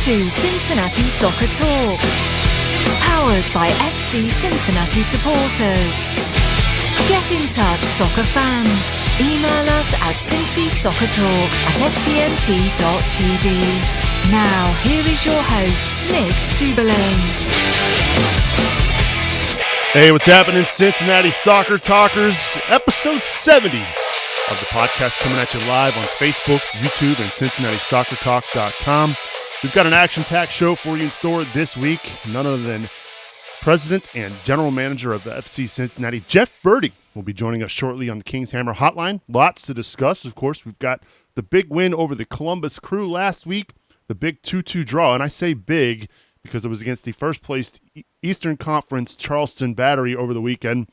to Cincinnati Soccer Talk, powered by FC Cincinnati supporters. Get in touch, soccer fans. Email us at cincysoccertalk@spnt.tv. Now, here is your host, Nick Suberling. Hey, what's happening, Cincinnati Soccer Talkers? Episode 70 of the podcast coming at you live on Facebook, YouTube, and CincinnatiSoccerTalk.com. We've got an action-packed show for you in store this week. None other than President and General Manager of FC Cincinnati, Jeff Berding, will be joining us shortly on the King's Hammer Hotline. Lots to discuss. Of course, we've got the big win over the Columbus Crew last week, the big 2-2 draw, and I say big because it was against the first-placed Eastern Conference Charleston Battery over the weekend,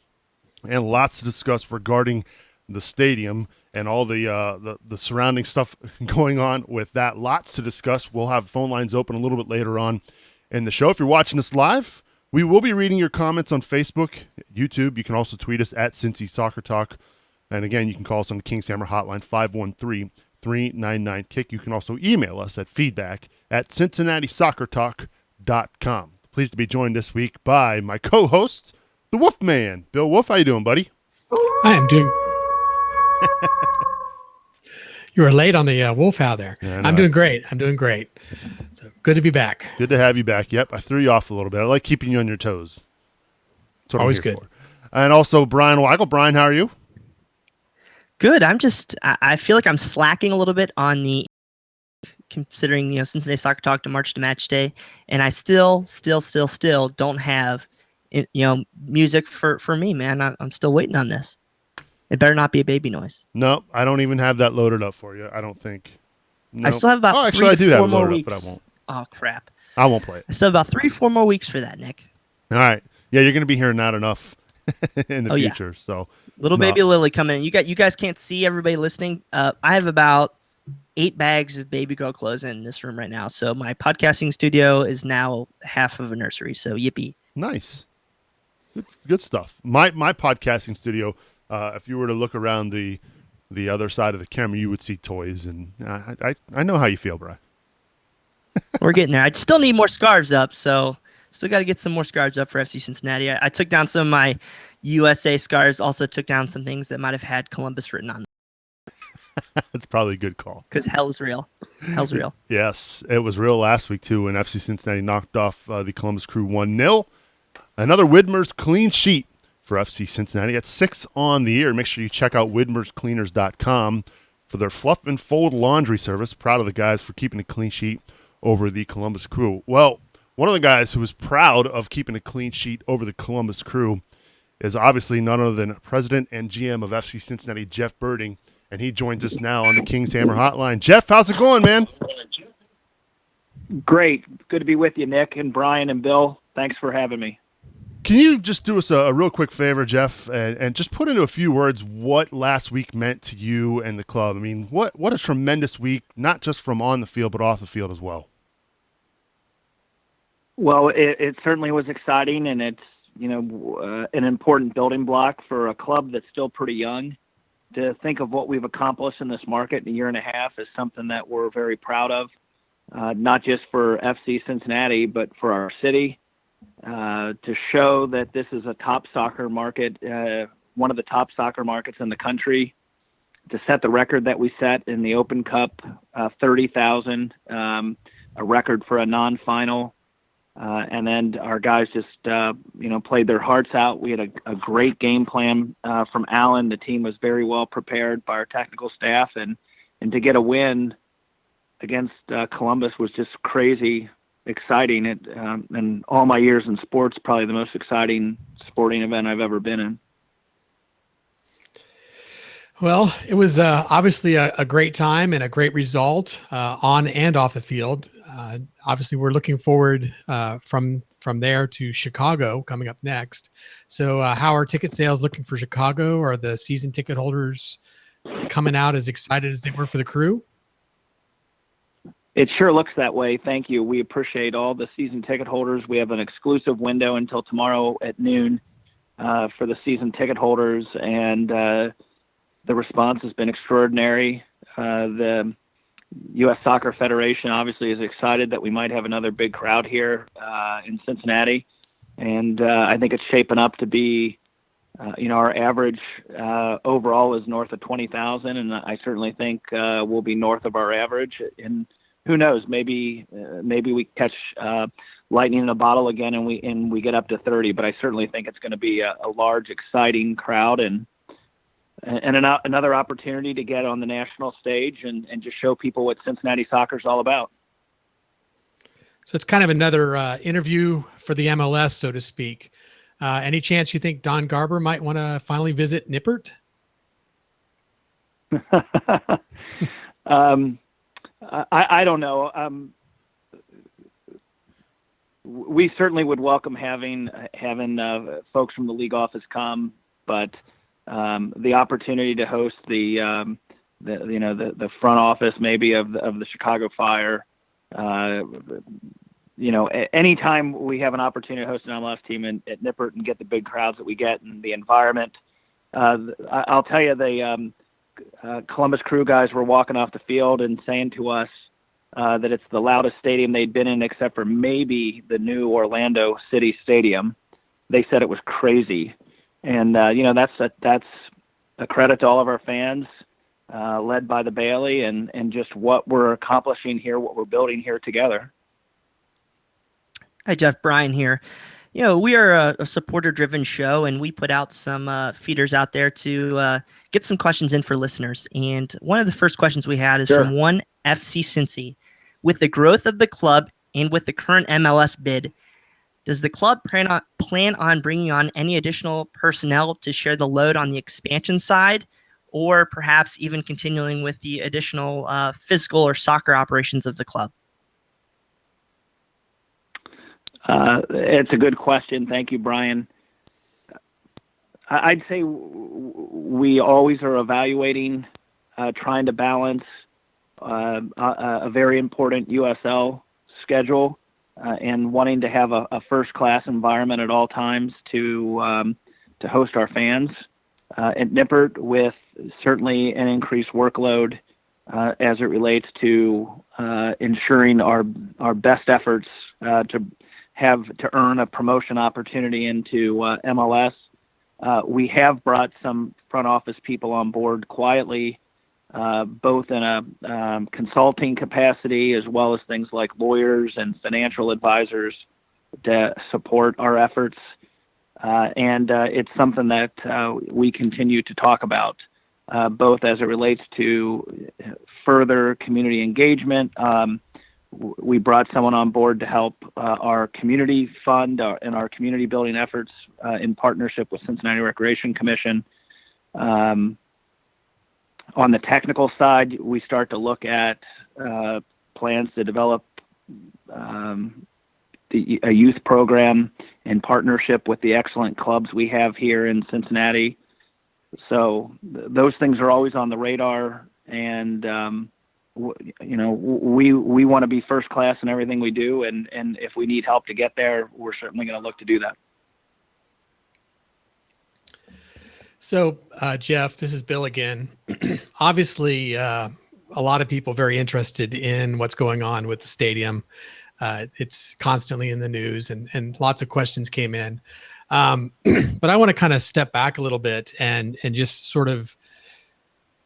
and lots to discuss regarding the stadium and all the surrounding stuff going on with that. Lots to discuss. We'll have phone lines open a little bit later on in the show. If you're watching us live, we will be reading your comments on Facebook, YouTube. You can also tweet us at Cincy Soccer Talk. And again, you can call us on the King's Hammer Hotline, 513-399-KICK. You can also email us at feedback@CincinnatiSoccerTalk.com. Pleased to be joined this week by my co-host, the Wolfman. Bill Wolf, how you doing, buddy? I am doing... You were late on the wolf out there. Yeah, I'm doing great. So good to be back. Good to have you back. Yep, I threw you off a little bit. I like keeping you on your toes. That's what always I'm here good. For. And also Brian Weigel. Brian, how are you? Good. I feel like I'm slacking a little bit on the, considering, Cincinnati Soccer Talk to March to Match Day, and I still don't have, music for me, man. I'm still waiting on this. It better not be a baby noise. No, I don't even have that loaded up for you. I don't think. No. I still have about 3 to 4 more weeks. But I won't. Oh, crap. I won't play it. I still have about 3-4 more weeks for that, Nick. All right. Yeah, you're going to be hearing that enough in the future. Yeah. So Little baby Lily coming in. You guys can't see everybody listening. I have about 8 bags of baby girl clothes in this room right now. So my podcasting studio is now half of a nursery. So yippee. Nice. Good stuff. My podcasting studio, if you were to look around the other side of the camera, you would see toys, and I know how you feel, Brian. We're getting there. I still need more scarves up, so still got to get some more scarves up for FC Cincinnati. I took down some of my USA scarves, also took down some things that might have had Columbus written on them. That's probably a good call. Because hell's real. Hell's real. Yes, it was real last week, too, when FC Cincinnati knocked off the Columbus Crew 1-0. Another Widmer's clean sheet for FC Cincinnati at 6 on the year. Make sure you check out WidmersCleaners.com for their fluff and fold laundry service. Proud of the guys for keeping a clean sheet over the Columbus Crew. Well, one of the guys who was proud of keeping a clean sheet over the Columbus Crew is obviously none other than President and GM of FC Cincinnati, Jeff Berding, and he joins us now on the King's Hammer Hotline. Jeff, how's it going, man? Great. Good to be with you, Nick and Brian and Bill. Thanks for having me. Can you just do us a real quick favor, Jeff, and just put into a few words what last week meant to you and the club? I mean, what a tremendous week, not just from on the field, but off the field as well. Well, it certainly was exciting, and it's, an important building block for a club that's still pretty young. To think of what we've accomplished in this market in a year and a half is something that we're very proud of, not just for FC Cincinnati, but for our city. To show that this is a top soccer market, one of the top soccer markets in the country, to set the record that we set in the Open Cup, 30,000, a record for a non-final. And then our guys just, played their hearts out. We had a great game plan from Alan. The team was very well prepared by our technical staff, and to get a win against Columbus was just crazy exciting. And all my years in sports, probably the most exciting sporting event I've ever been in. Well, it was obviously a great time and a great result on and off the field. Obviously, we're looking forward from there to Chicago coming up next. So how are ticket sales looking for Chicago? Are the season ticket holders coming out as excited as they were for the Crew? It sure looks that way. Thank you. We appreciate all the season ticket holders. We have an exclusive window until tomorrow at noon for the season ticket holders, and the response has been extraordinary. The U.S. Soccer Federation obviously is excited that we might have another big crowd here in Cincinnati, and I think it's shaping up to be, our average overall is north of 20,000, and I certainly think we'll be north of our average. And who knows? Maybe we catch lightning in a bottle again, and we get up to 30. But I certainly think it's going to be a large, exciting crowd, and another opportunity to get on the national stage and just show people what Cincinnati soccer is all about. So it's kind of another interview for the MLS, so to speak. Any chance you think Don Garber might want to finally visit Nippert? I don't know. We certainly would welcome having folks from the league office come, but the opportunity to host the front office maybe of the Chicago Fire. Anytime we have an opportunity to host an MLS team at Nippert and get the big crowds that we get and the environment, I'll tell you, the Columbus Crew guys were walking off the field and saying to us that it's the loudest stadium they'd been in except for maybe the new Orlando City Stadium. They said it was crazy. And, that's a credit to all of our fans, led by the Bailey, and just what we're accomplishing here, what we're building here together. Hi, Jeff. Brian here. We are a supporter-driven show, and we put out some feeders out there to get some questions in for listeners. And one of the first questions we had is from one FC Cincy. With the growth of the club and with the current MLS bid, does the club plan on bringing on any additional personnel to share the load on the expansion side, or perhaps even continuing with the additional physical or soccer operations of the club? It's a good question. Thank you, Brian. I'd say we always are evaluating, trying to balance a very important USL schedule and wanting to have a first-class environment at all times to host our fans. At Nippert, with certainly an increased workload as it relates to ensuring our best efforts to earn a promotion opportunity into MLS. We have brought some front office people on board quietly, both in a consulting capacity as well as things like lawyers and financial advisors to support our efforts. And it's something that we continue to talk about, both as it relates to further community engagement. We brought someone on board to help our community fund and our community building efforts in partnership with Cincinnati Recreation Commission. On the technical side, we start to look at plans to develop a youth program in partnership with the excellent clubs we have here in Cincinnati. So those things are always on the radar, and we want to be first class in everything we do, and if we need help to get there, we're certainly going to look to do that. So, Jeff, this is Bill again. Obviously, a lot of people very interested in what's going on with the stadium. It's constantly in the news, and lots of questions came in. But I want to kind of step back a little bit and just sort of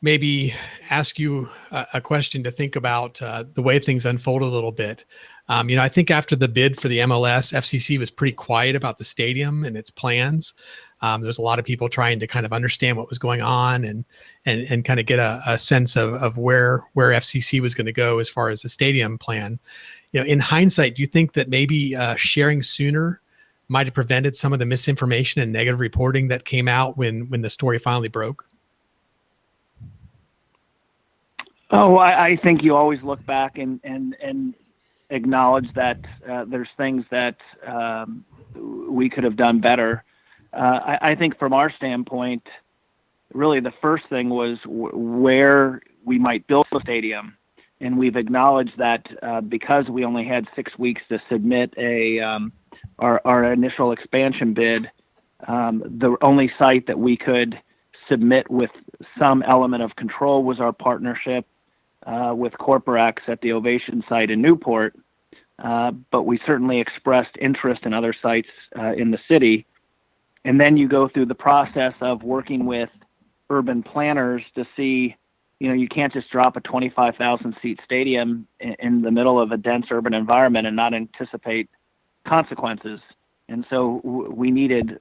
maybe ask you a question to think about the way things unfold a little bit. I think after the bid for the MLS, FCC was pretty quiet about the stadium and its plans. There's a lot of people trying to kind of understand what was going on and kind of get a sense of where FCC was going to go as far as the stadium plan. In hindsight, do you think that maybe sharing sooner might have prevented some of the misinformation and negative reporting that came out when the story finally broke? Oh, I think you always look back and acknowledge that there's things that we could have done better. I think from our standpoint, really the first thing was where we might build the stadium. And we've acknowledged that because we only had 6 weeks to submit our initial expansion bid, the only site that we could submit with some element of control was our partnership with Corporex at the Ovation site in Newport, but we certainly expressed interest in other sites in the city. And then you go through the process of working with urban planners to see, you can't just drop a 25,000 seat stadium in the middle of a dense urban environment and not anticipate consequences. And so we needed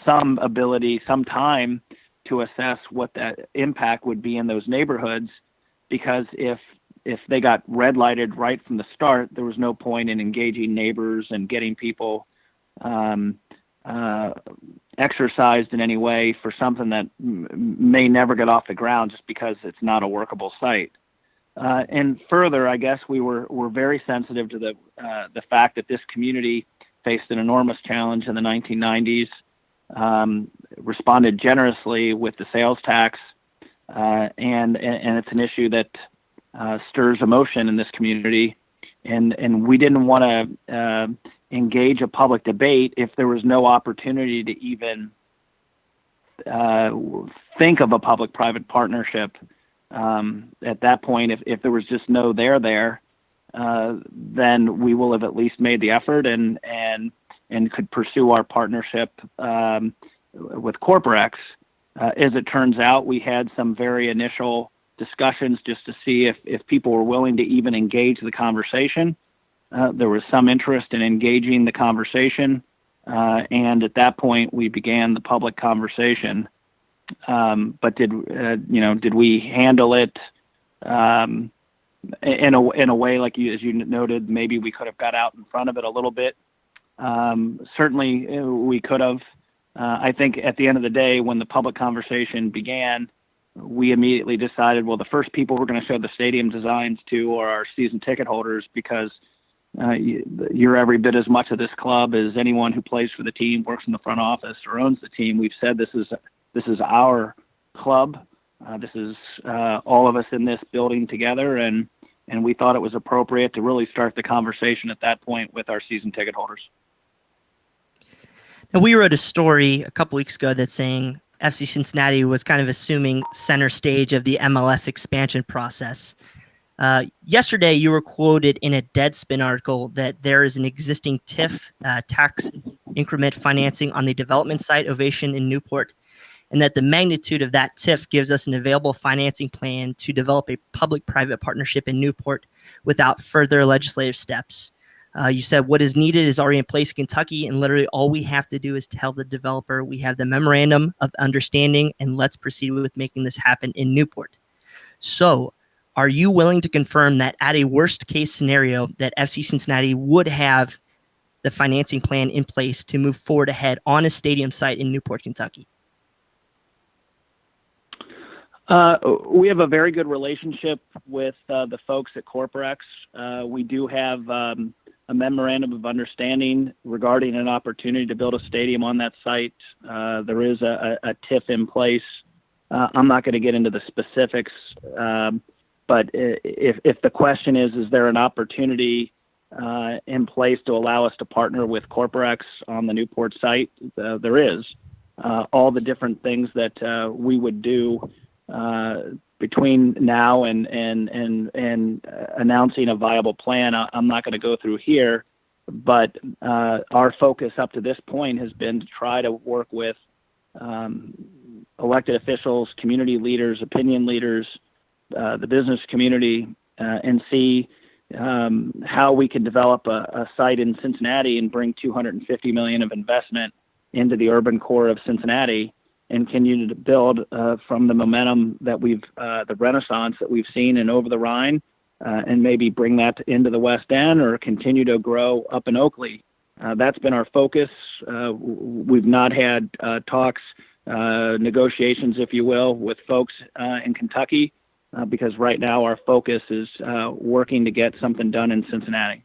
some ability, some time to assess what that impact would be in those neighborhoods, because if they got red lighted right from the start, there was no point in engaging neighbors and getting people exercised in any way for something that may never get off the ground just because it's not a workable site. And further, I guess we're very sensitive to the fact that this community faced an enormous challenge in the 1990s, responded generously with the sales tax, and it's an issue that stirs emotion in this community, and we didn't want to engage a public debate if there was no opportunity to even think of a public-private partnership. At that point, if there was just no there, then we will have at least made the effort and could pursue our partnership with Corporex. As it turns out, we had some very initial discussions just to see if people were willing to even engage the conversation. There was some interest in engaging the conversation, and at that point we began the public conversation. But did we handle it in a way like as you noted? Maybe we could have got out in front of it a little bit. Certainly we could have. I think at the end of the day, when the public conversation began, we immediately decided, well, the first people we're going to show the stadium designs to are our season ticket holders, because you're every bit as much of this club as anyone who plays for the team, works in the front office, or owns the team. We've said this is our club. This is all of us in this building together, and we thought it was appropriate to really start the conversation at that point with our season ticket holders. Now, we wrote a story a couple weeks ago that's saying FC Cincinnati was kind of assuming center stage of the MLS expansion process. Yesterday, you were quoted in a Deadspin article that there is an existing TIF, tax increment financing, on the development site Ovation in Newport, and that the magnitude of that TIF gives us an available financing plan to develop a public-private partnership in Newport without further legislative steps. You said what is needed is already in place in Kentucky, and literally all we have to do is tell the developer we have the memorandum of understanding, and let's proceed with making this happen in Newport. So, are you willing to confirm that at a worst case scenario that FC Cincinnati would have the financing plan in place to move forward ahead on a stadium site in Newport, Kentucky? We have a very good relationship with the folks at Corporex. We do have a memorandum of understanding regarding an opportunity to build a stadium on that site. There is a TIF in place. I'm not going to get into the specifics, but if the question is there an opportunity in place to allow us to partner with Corporex on the Newport site, there is. All the different things that we would do between now and announcing a viable plan, I'm not going to go through here, but our focus up to this point has been to try to work with elected officials, community leaders, opinion leaders, the business community, and see how we can develop a site in Cincinnati and bring $250 million of investment into the urban core of Cincinnati, and continue to build from the momentum that the renaissance that we've seen in Over the Rhine, and maybe bring that into the West End or continue to grow up in Oakley. That's been our focus. We've not had talks, negotiations, if you will, with folks in Kentucky, because right now our focus is working to get something done in Cincinnati.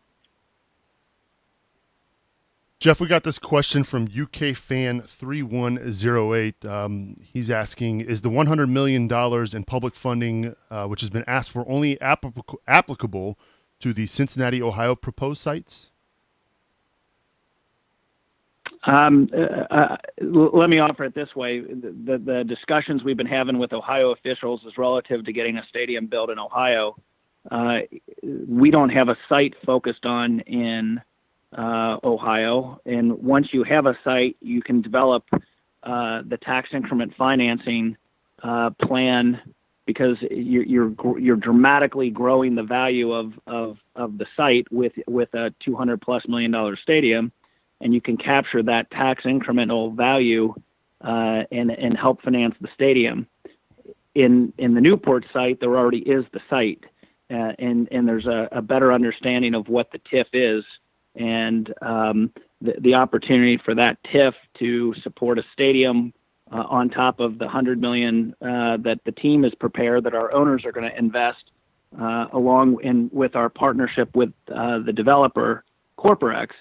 Jeff, we got this question from UK fan 3108. He's asking, is the $100 million in public funding, which has been asked for, only applicable to the Cincinnati, Ohio proposed sites? Let me offer it this way. The discussions we've been having with Ohio officials is relative to getting a stadium built in Ohio. we don't have a site focused on in Ohio. And once you have a site, you can develop the tax increment financing plan, because you're dramatically growing the value of the site with a $200+ million stadium, and you can capture that tax incremental value and help finance the stadium. In the Newport site, there already is the site, and there's a better understanding of what the TIF is, and the opportunity for that TIF to support a stadium on top of the $100 million that the team is prepared, that our owners are going to invest, with our partnership with the developer Corporex,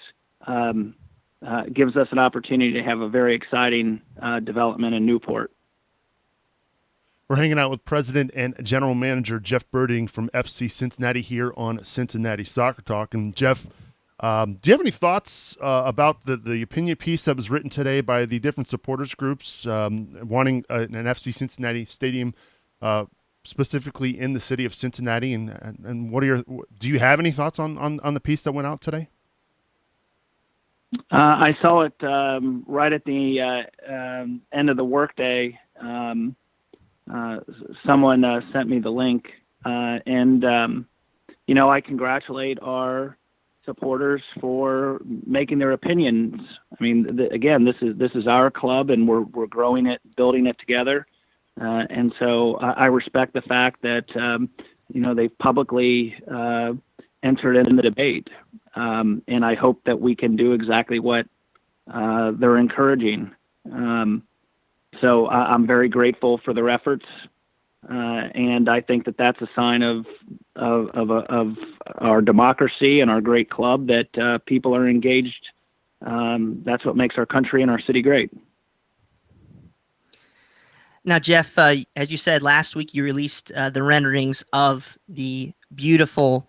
gives us an opportunity to have a very exciting development in Newport. We're hanging out with President and General Manager Jeff Berding from FC Cincinnati here on Cincinnati Soccer Talk. And Jeff, do you have any thoughts about the opinion piece that was written today by the different supporters groups wanting an FC Cincinnati stadium specifically in the city of Cincinnati? And do you have any thoughts on the piece that went out today? I saw it right at the end of the workday. Someone sent me the link, and I congratulate our supporters for making their opinions. I mean, again, this is our club, and we're growing it, building it together, and so I respect the fact that they've publicly entered in the debate, and I hope that we can do exactly what they're encouraging. So I'm very grateful for their efforts, and I think that that's a sign of our democracy and our great club, that people are engaged. That's what makes our country and our city great. Now, Jeff, as you said last week, you released the renderings of the beautiful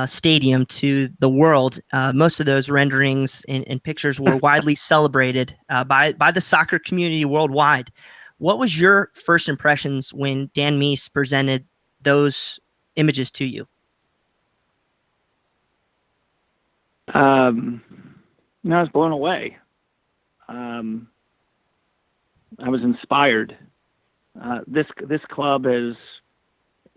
stadium to the world. Most of those renderings and pictures were widely celebrated by the soccer community worldwide. What was your first impressions when Dan Meese presented those images to you? I was blown away. I was inspired. This club has,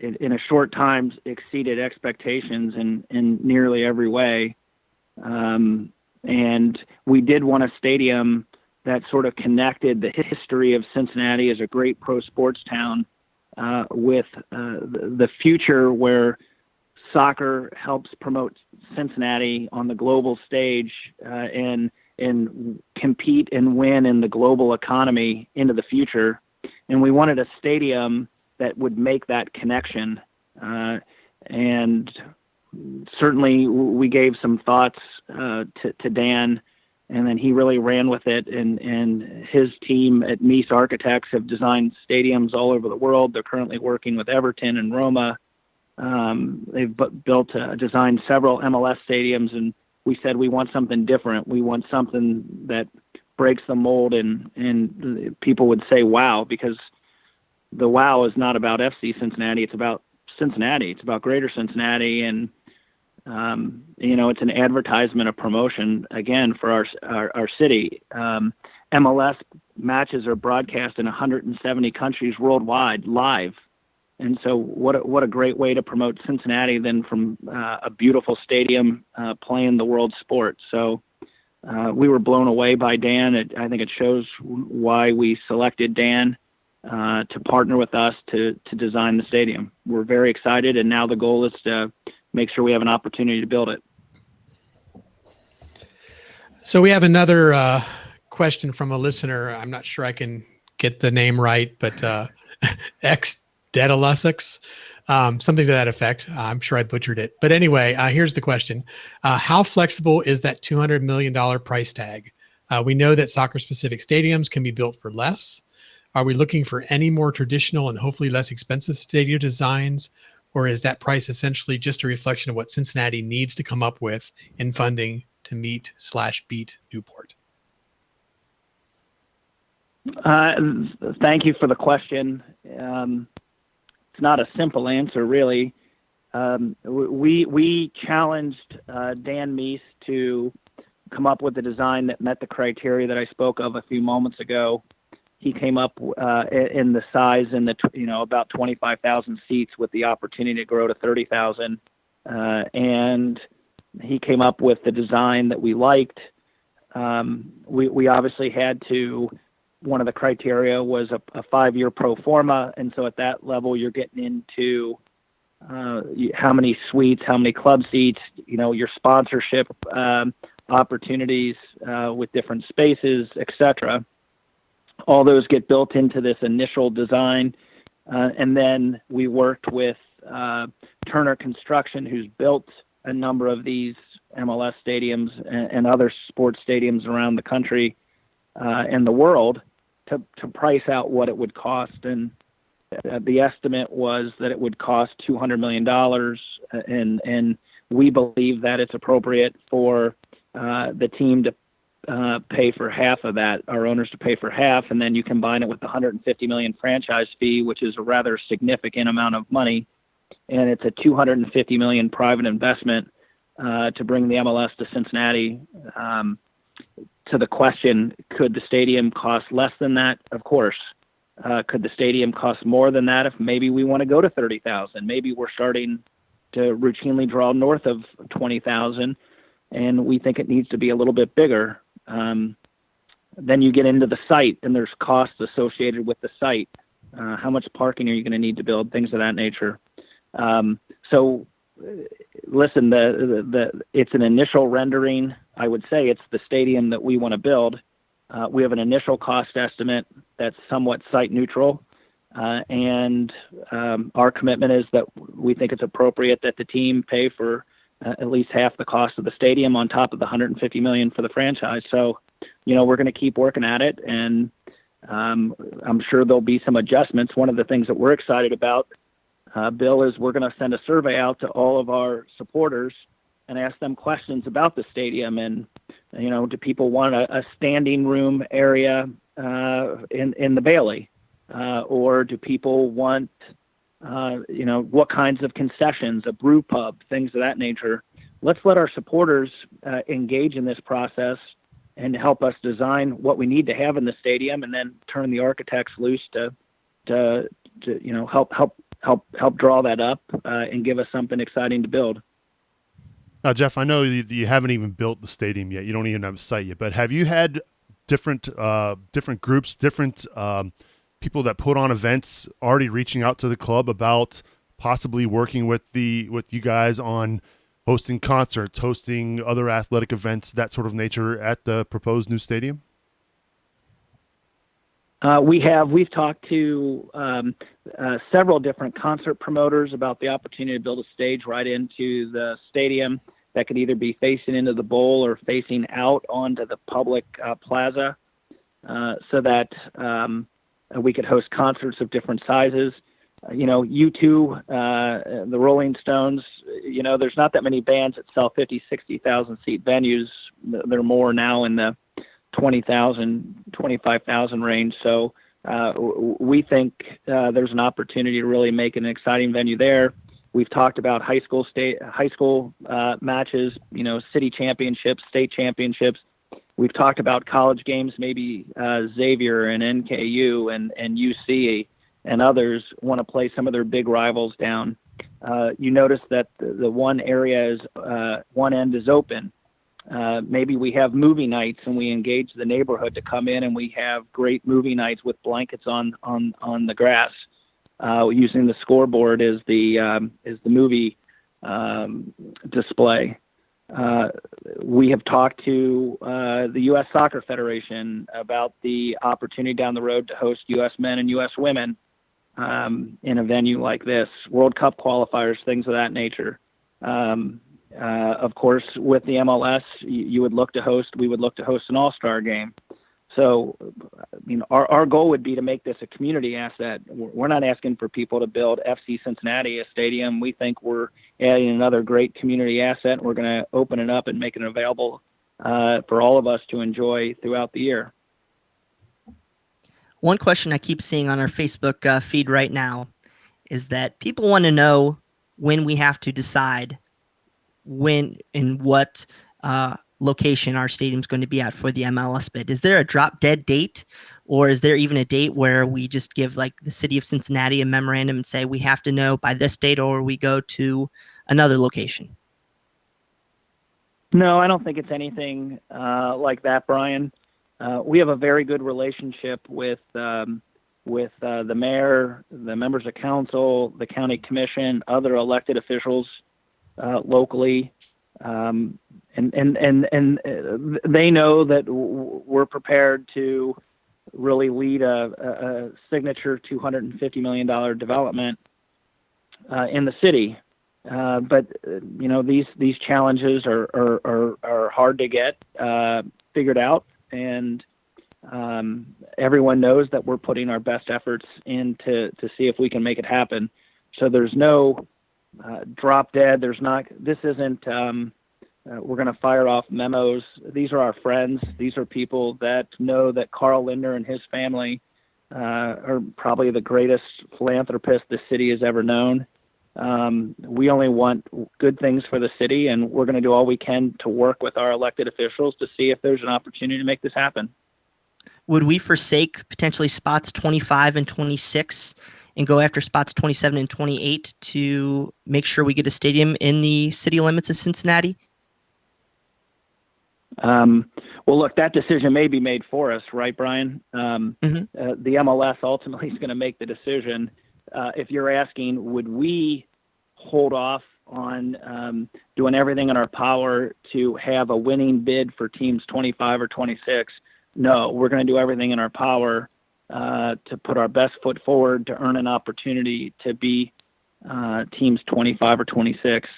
in a short time, exceeded expectations in nearly every way. And we did want a stadium that sort of connected the history of Cincinnati as a great pro sports town with the future, where soccer helps promote Cincinnati on the global stage and compete and win in the global economy into the future. And we wanted a stadium that would make that connection. And certainly we gave some thoughts to Dan, and then he really ran with it. And his team at Meese Architects have designed stadiums all over the world. They're currently working with Everton and Roma. They've designed several MLS stadiums, and we said we want something different. We want something that breaks the mold, and people would say wow, because the wow is not about FC Cincinnati. It's about Cincinnati. It's about greater Cincinnati. And, it's an advertisement, a promotion, again, for our city. MLS matches are broadcast in 170 countries worldwide live. And so what a great way to promote Cincinnati than from a beautiful stadium playing the world sport. So we were blown away by Dan. I think it shows why we selected Dan to partner with us to design the stadium. We're very excited, and now the goal is to make sure we have an opportunity to build it. So we have another question from a listener. I'm not sure I can get the name right, but X Dedalusix, something to that effect. I'm sure I butchered it. But anyway, here's the question. How flexible is that $200 million price tag? We know that soccer-specific stadiums can be built for less. Are we looking for any more traditional and hopefully less expensive stadium designs, or is that price essentially just a reflection of what Cincinnati needs to come up with in funding to meet/beat Newport? Thank you for the question. It's not a simple answer, really. we challenged Dan Meese to come up with a design that met the criteria that I spoke of a few moments ago. He came up in the size in the about 25,000 seats with the opportunity to grow to 30,000, and he came up with the design that we liked. We obviously had to. One of the criteria was a 5-year pro forma, and so at that level, you're getting into how many suites, how many club seats, your sponsorship opportunities with different spaces, etc. All those get built into this initial design, and then we worked with Turner Construction, who's built a number of these MLS stadiums and other sports stadiums around the country and the world to price out what it would cost. And the estimate was that it would cost $200 million, and we believe that it's appropriate for the team to pay for half of that, our owners to pay for half, and then you combine it with the $150 million franchise fee, which is a rather significant amount of money, and it's a $250 million private investment to bring the MLS to Cincinnati. To the question, could the stadium cost less than that? Of course. Could the stadium cost more than that if maybe we want to go to 30,000? Maybe we're starting to routinely draw north of 20,000, and we think it needs to be a little bit bigger. Then you get into the site, and there's costs associated with the site. How much parking are you going to need to build? Things of that nature. So, listen, it's an initial rendering. I would say it's the stadium that we want to build. We have an initial cost estimate that's somewhat site neutral, and our commitment is that we think it's appropriate that the team pay for at least half the cost of the stadium on top of the $150 million for the franchise. So, we're going to keep working at it, and I'm sure there'll be some adjustments. One of the things that we're excited about, Bill, is we're going to send a survey out to all of our supporters and ask them questions about the stadium. And, do people want a standing room area in the Bailey? Or do people want, what kinds of concessions, a brew pub, things of that nature? Let's let our supporters engage in this process and help us design what we need to have in the stadium, and then turn the architects loose to help draw that up and give us something exciting to build. Now, Jeff, I know you haven't even built the stadium yet. You don't even have a site yet. But have you had different groups, different people that put on events already reaching out to the club about possibly working with you guys on hosting concerts, hosting other athletic events, that sort of nature at the proposed new stadium? We've talked to several different concert promoters about the opportunity to build a stage right into the stadium that could either be facing into the bowl or facing out onto the public plaza, so that we could host concerts of different sizes. U2, the Rolling Stones, there's not that many bands that sell 50, 60,000 seat venues. There are more now in the 20,000, 25,000 range. So we think there's an opportunity to really make an exciting venue there. We've talked about high school matches, city championships, state championships. We've talked about college games, maybe Xavier and NKU and UC and others want to play some of their big rivals down. You notice that the one end is open. Maybe we have movie nights and we engage the neighborhood to come in, and we have great movie nights with blankets on the grass, using the scoreboard as the movie display. We have talked to the U.S. Soccer Federation about the opportunity down the road to host U.S. men and U.S. women in a venue like this, World Cup qualifiers, things of that nature. Of course, with the MLS, we would look to host an all-star game. So, our goal would be to make this a community asset. We're not asking for people to build FC Cincinnati a stadium. We think we're adding another great community asset. We're going to open it up and make it available for all of us to enjoy throughout the year. One question I keep seeing on our Facebook feed right now is that people want to know when we have to decide when and what location our stadium's going to be at for the MLS bid? Is there a drop dead date, or is there even a date where we just give like the city of Cincinnati a memorandum and say we have to know by this date, or we go to another location? No, I don't think it's anything like that, Brian. We have a very good relationship with the mayor, the members of council, the county commission, other elected officials locally, and they know that we're prepared to really lead a signature $250 million development in the city. But these challenges are hard to get figured out, and everyone knows that we're putting our best efforts in to see if we can make it happen. So there's no drop dead. This isn't. We're going to fire off memos. These are our friends. These are people that know that Carl Lindner and his family are probably the greatest philanthropist the city has ever known. We only want good things for the city, and we're going to do all we can to work with our elected officials to see if there's an opportunity to make this happen. Would we forsake potentially spots 25 and 26 and go after spots 27 and 28 to make sure we get a stadium in the city limits of Cincinnati? Well, look, that decision may be made for us, right, Brian? The MLS ultimately is going to make the decision. If you're asking, would we hold off on doing everything in our power to have a winning bid for teams 25 or 26? No, we're going to do everything in our power to put our best foot forward to earn an opportunity to be teams 25 or 26.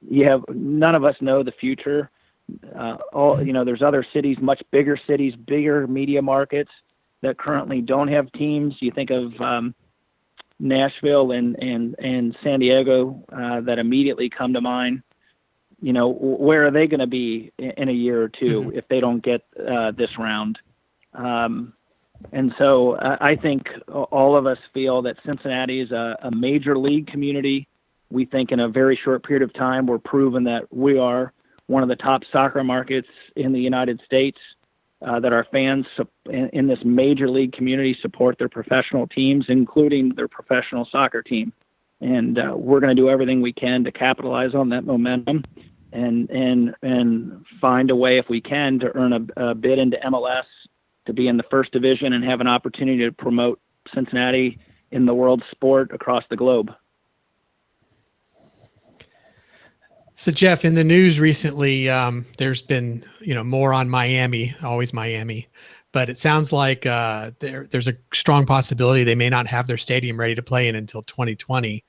None of us know the future. There's other cities, much bigger cities, bigger media markets that currently don't have teams. You think of Nashville and San Diego that immediately come to mind. Where are they going to be in a year or two if they don't get this round? And so I think all of us feel that Cincinnati is a major league community. We think in a very short period of time, we're proven that we are one of the top soccer markets in the United States, that our fans in this major league community support their professional teams, including their professional soccer team. And we're going to do everything we can to capitalize on that momentum and find a way, if we can, to earn a bid into MLS, to be in the first division and have an opportunity to promote Cincinnati in the world sport across the globe. So Jeff, in the news recently, there's been, more on Miami, always Miami, but it sounds like there's a strong possibility they may not have their stadium ready to play in until 2020.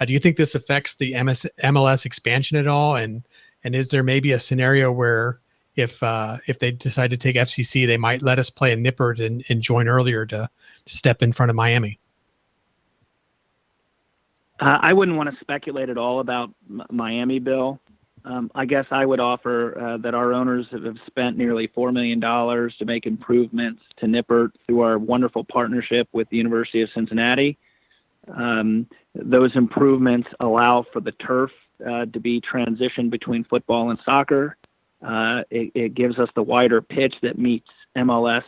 Do you think this affects the MLS expansion at all? And is there maybe a scenario where if they decide to take FCC, they might let us play in Nippert and join earlier to step in front of Miami? I wouldn't want to speculate at all about Miami, Bill. I guess I would offer that our owners have spent nearly $4 million to make improvements to Nippert through our wonderful partnership with the University of Cincinnati. Those improvements allow for the turf to be transitioned between football and soccer. It gives us the wider pitch that meets MLS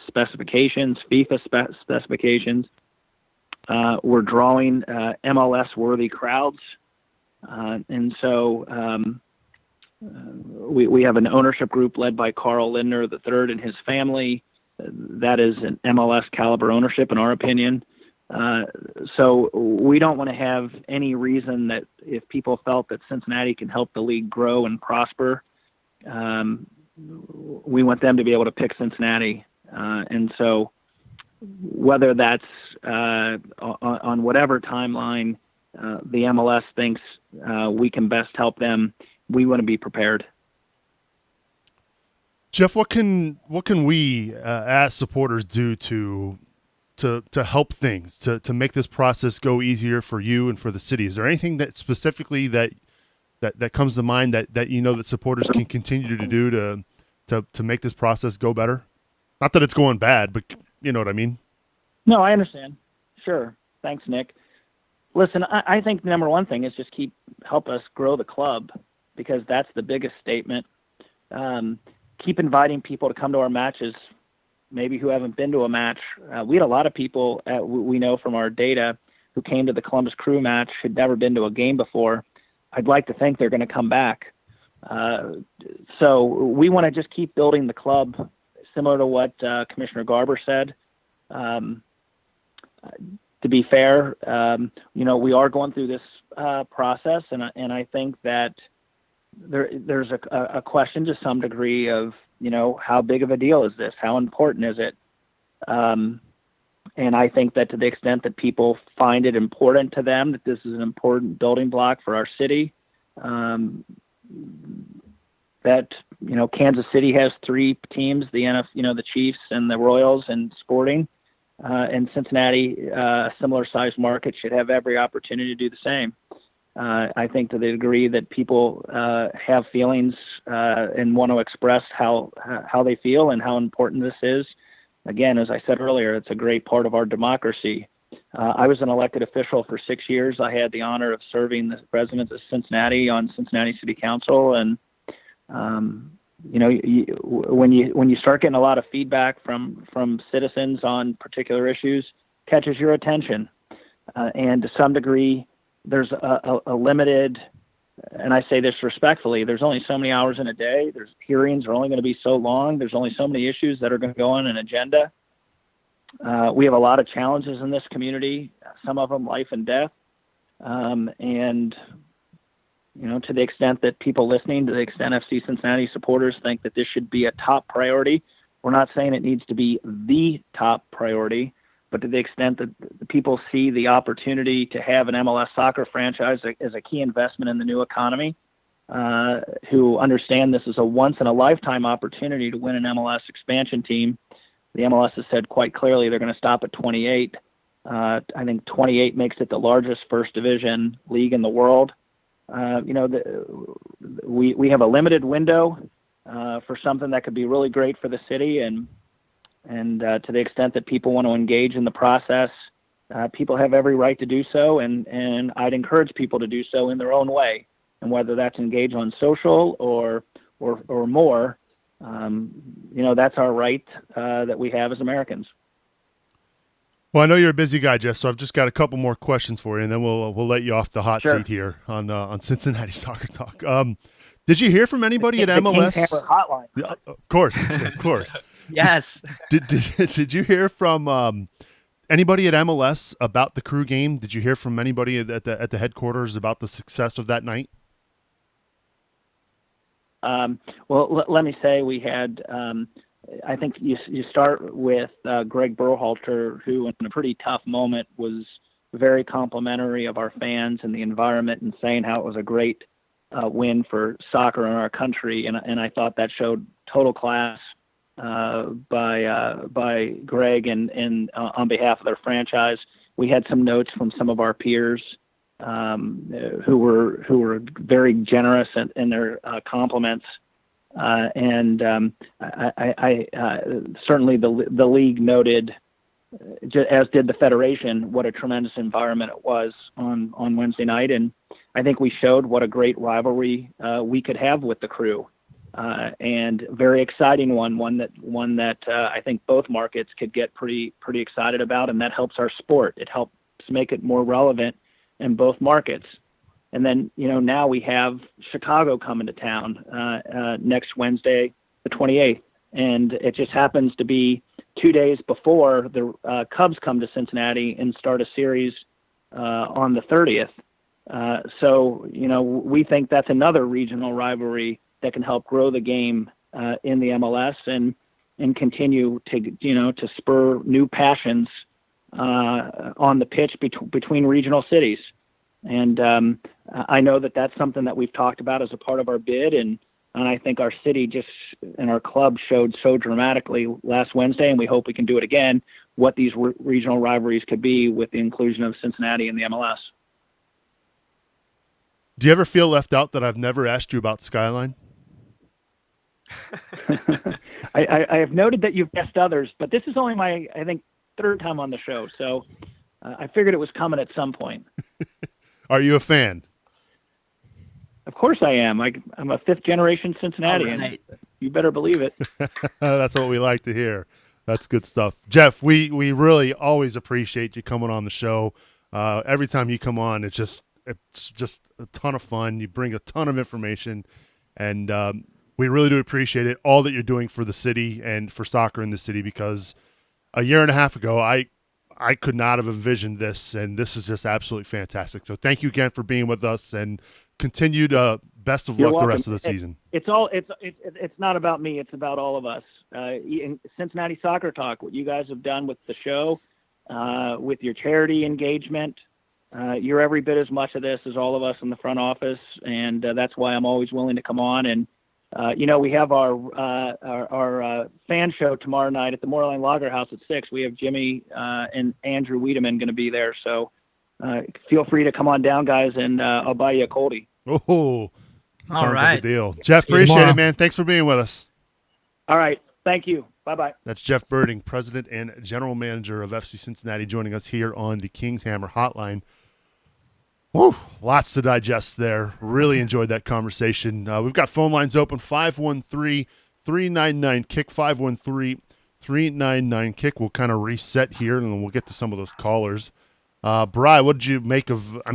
specifications, FIFA specifications. We're drawing MLS-worthy crowds, and so we have an ownership group led by Carl Lindner III and his family. That is an MLS caliber ownership, in our opinion. So we don't want to have any reason that if people felt that Cincinnati can help the league grow and prosper, we want them to be able to pick Cincinnati, and so. Whether that's on whatever timeline the MLS thinks we can best help them, we want to be prepared. Jeff, what can we as supporters do to help things to make this process go easier for you and for the city? Is there anything that specifically that comes to mind that that supporters can continue to do to make this process go better? Not that it's going bad, but you know what I mean? No, I understand. Sure. Thanks, Nick. Listen, I think the number one thing is just help us grow the club, because that's the biggest statement. Keep inviting people to come to our matches, maybe who haven't been to a match. We had a lot of people we know from our data who came to the Columbus Crew match who'd never been to a game before. I'd like to think they're going to come back. So we want to just keep building the club, similar to what Commissioner Garber said. To be fair, we are going through this process, and I think that there's a question to some degree of, how big of a deal is this? How important is it? And I think that to the extent that people find it important to them, that this is an important building block for our city, that, Kansas City has 3 teams, the Chiefs and the Royals and Sporting, and Cincinnati, a similar sized market, should have every opportunity to do the same. I think to the degree that people have feelings and want to express how they feel and how important this is, again, as I said earlier, it's a great part of our democracy. I was an elected official for 6 years. I had the honor of serving the residents of Cincinnati on Cincinnati City Council, and when you start getting a lot of feedback from citizens on particular issues, catches your attention, and to some degree, there's a limited, and I say this respectfully, there's only so many hours in a day. There's hearings are only going to be so long. There's only so many issues that are going to go on an agenda. We have a lot of challenges in this community, some of them life and death, and to the extent that people listening, to the extent FC Cincinnati supporters think that this should be a top priority, we're not saying it needs to be the top priority, but to the extent that the people see the opportunity to have an MLS soccer franchise as a key investment in the new economy, who understand this is a once-in-a-lifetime opportunity to win an MLS expansion team. The MLS has said quite clearly they're going to stop at 28. I think 28 makes it the largest first division league in the world. We have a limited window for something that could be really great for the city, and to the extent that people want to engage in the process, people have every right to do so, and I'd encourage people to do so in their own way, and whether that's engage on social or more, that's our right that we have as Americans. Well, I know you're a busy guy, Jeff, so I've just got a couple more questions for you, and then we'll let you off the hot seat here on Cincinnati Soccer Talk. Did you hear from anybody at MLS? Hotline. Of course. Yes. Did you hear from anybody at MLS about the Crew game? Did you hear from anybody at the headquarters about the success of that night? Well, let me say we had. I think you start with Greg Berhalter, who in a pretty tough moment was very complimentary of our fans and the environment, and saying how it was a great win for soccer in our country. And I thought that showed total class by Greg and on behalf of their franchise. We had some notes from some of our peers who were very generous in their compliments. And I certainly the league noted, as did the federation, what a tremendous environment it was on Wednesday night. And I think we showed what a great rivalry we could have with the Crew, and very exciting one that I think both markets could get pretty excited about, and that helps our sport. It helps make it more relevant in both markets. And then, now we have Chicago coming to town next Wednesday, the 28th. And it just happens to be 2 days before the Cubs come to Cincinnati and start a series on the 30th. So, we think that's another regional rivalry that can help grow the game in the MLS and continue to spur new passions on the pitch between regional cities. And I know that that's something that we've talked about as a part of our bid, and I think our city and our club showed so dramatically last Wednesday, and we hope we can do it again, what these regional rivalries could be with the inclusion of Cincinnati in the MLS. Do you ever feel left out that I've never asked you about Skyline? I have noted that you've guessed others, but this is only my, I think, third time on the show, so I figured it was coming at some point. Are you a fan? Of course I am. I'm a fifth generation Cincinnatian. Right. You better believe it. That's what we like to hear. That's good stuff. Jeff, we really always appreciate you coming on the show. Every time you come on, it's just a ton of fun. You bring a ton of information, and we really do appreciate it, all that you're doing for the city and for soccer in the city, because a year and a half ago, I could not have envisioned this, and this is just absolutely fantastic. So thank you again for being with us, and continued best of You're luck the welcome. rest of the season. It's not about me. It's about all of us. In Cincinnati Soccer Talk, what you guys have done with the show, with your charity engagement, you're every bit as much of this as all of us in the front office, and that's why I'm always willing to come on. And we have our fan show tomorrow night at the Moorline Lager House at 6. We have Jimmy and Andrew Wiedemann going to be there, so feel free to come on down, guys, and I'll buy you a coldie. Oh, All sounds like right. a deal. Jeff, See you appreciate tomorrow. it, man. Thanks for being with us. All right. Thank you. Bye-bye. That's Jeff Berding, President and General Manager of FC Cincinnati, joining us here on the Kings Hammer Hotline. Whew, lots to digest there. Really enjoyed that conversation. We've got phone lines open, 513-399-KICK, 513-399-KICK. We'll kind of reset here, and then we'll get to some of those callers. Bri, what did you make of –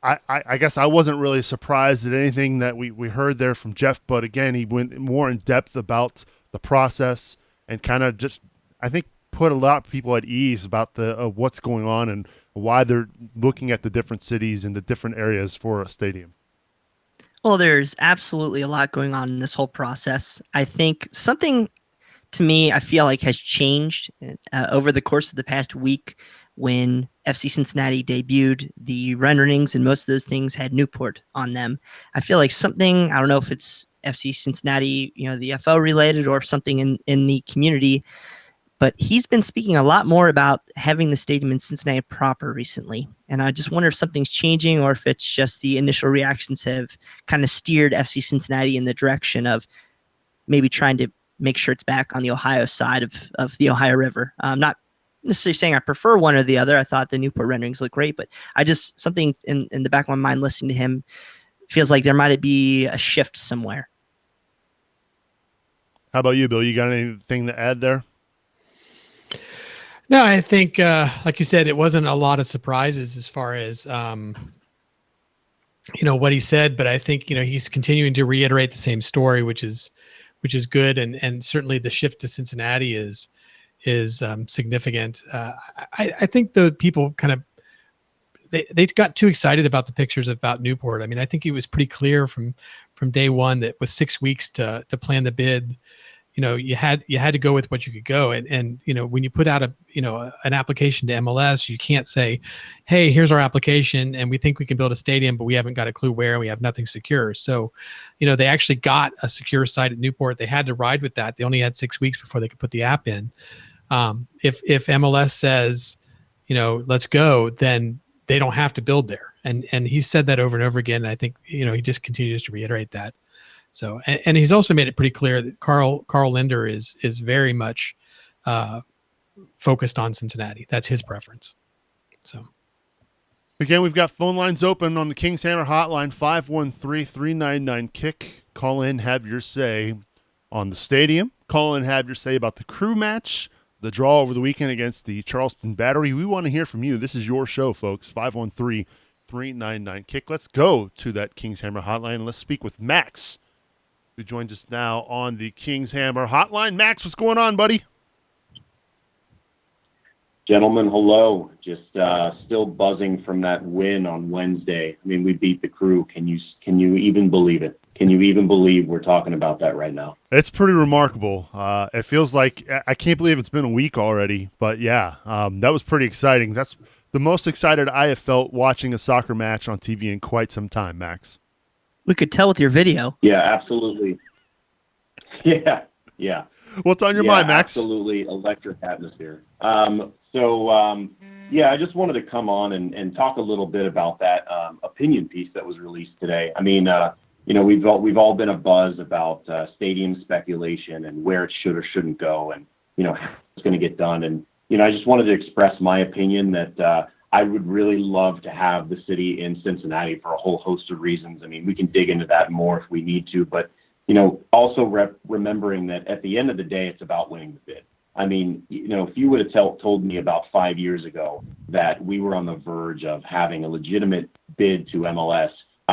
I guess I wasn't really surprised at anything that we heard there from Jeff, but again, he went more in depth about the process and kind of just, I think, put a lot of people at ease about the what's going on and why they're looking at the different cities and the different areas for a stadium. Well, there's absolutely a lot going on in this whole process. I think something, to me, I feel like has changed over the course of the past week. When FC Cincinnati debuted, the renderings and most of those things had Newport on them. I feel like something, I don't know if it's FC Cincinnati, the FO related, or something in the community, but he's been speaking a lot more about having the stadium in Cincinnati proper recently. And I just wonder if something's changing, or if it's just the initial reactions have kind of steered FC Cincinnati in the direction of maybe trying to make sure it's back on the Ohio side of the Ohio River. Not necessarily saying I prefer one or the other. I thought the Newport renderings look great, but I just, something in the back of my mind listening to him feels like there might be a shift somewhere. How about you, Bill? You got anything to add there? No, I think, like you said, it wasn't a lot of surprises as far as, what he said, but I think, he's continuing to reiterate the same story, which is good. And certainly the shift to Cincinnati is significant. I think the people kind of, they got too excited about the pictures about Newport. I mean, I think it was pretty clear from day one that with 6 weeks to plan the bid, you had to go with what you could go. And when you put out an application to MLS, you can't say, hey, here's our application and we think we can build a stadium, but we haven't got a clue where, and we have nothing secure. So, they actually got a secure site at Newport. They had to ride with that. They only had 6 weeks before they could put the app in. If MLS says, let's go, then they don't have to build there. And he said that over and over again. And I think, he just continues to reiterate that. So, and he's also made it pretty clear that Carl Linder is very much focused on Cincinnati. That's his preference. So, again, we've got phone lines open on the Kings Hammer hotline, 513-399-KICK. Call in, have your say on the stadium. Call in, have your say about the crew match, the draw over the weekend against the Charleston Battery. We want to hear from you. This is your show, folks. 513-399-KICK. Let's go to that Kings Hammer hotline and let's speak with Max, who joins us now on the Kings Hammer hotline. Max, what's going on, buddy? Gentlemen, hello. Just still buzzing from that win on Wednesday. I mean, we beat the Crew. Can you even believe it? Can you even believe we're talking about that right now? It's pretty remarkable. It feels like I can't believe it's been a week already. But yeah, that was pretty exciting. That's the most excited I have felt watching a soccer match on TV in quite some time, Max. We could tell with your video. Yeah, absolutely. Yeah. What's on your mind, Max? Absolutely electric atmosphere. I just wanted to come on and talk a little bit about that opinion piece that was released today. I mean, we've all been abuzz about stadium speculation and where it should or shouldn't go, and how it's going to get done. And I just wanted to express my opinion that I would really love to have the city in Cincinnati for a whole host of reasons. I mean, we can dig into that more if we need to, but, also remembering that at the end of the day, it's about winning the bid. I mean, if you would have told me about 5 years ago that we were on the verge of having a legitimate bid to MLS,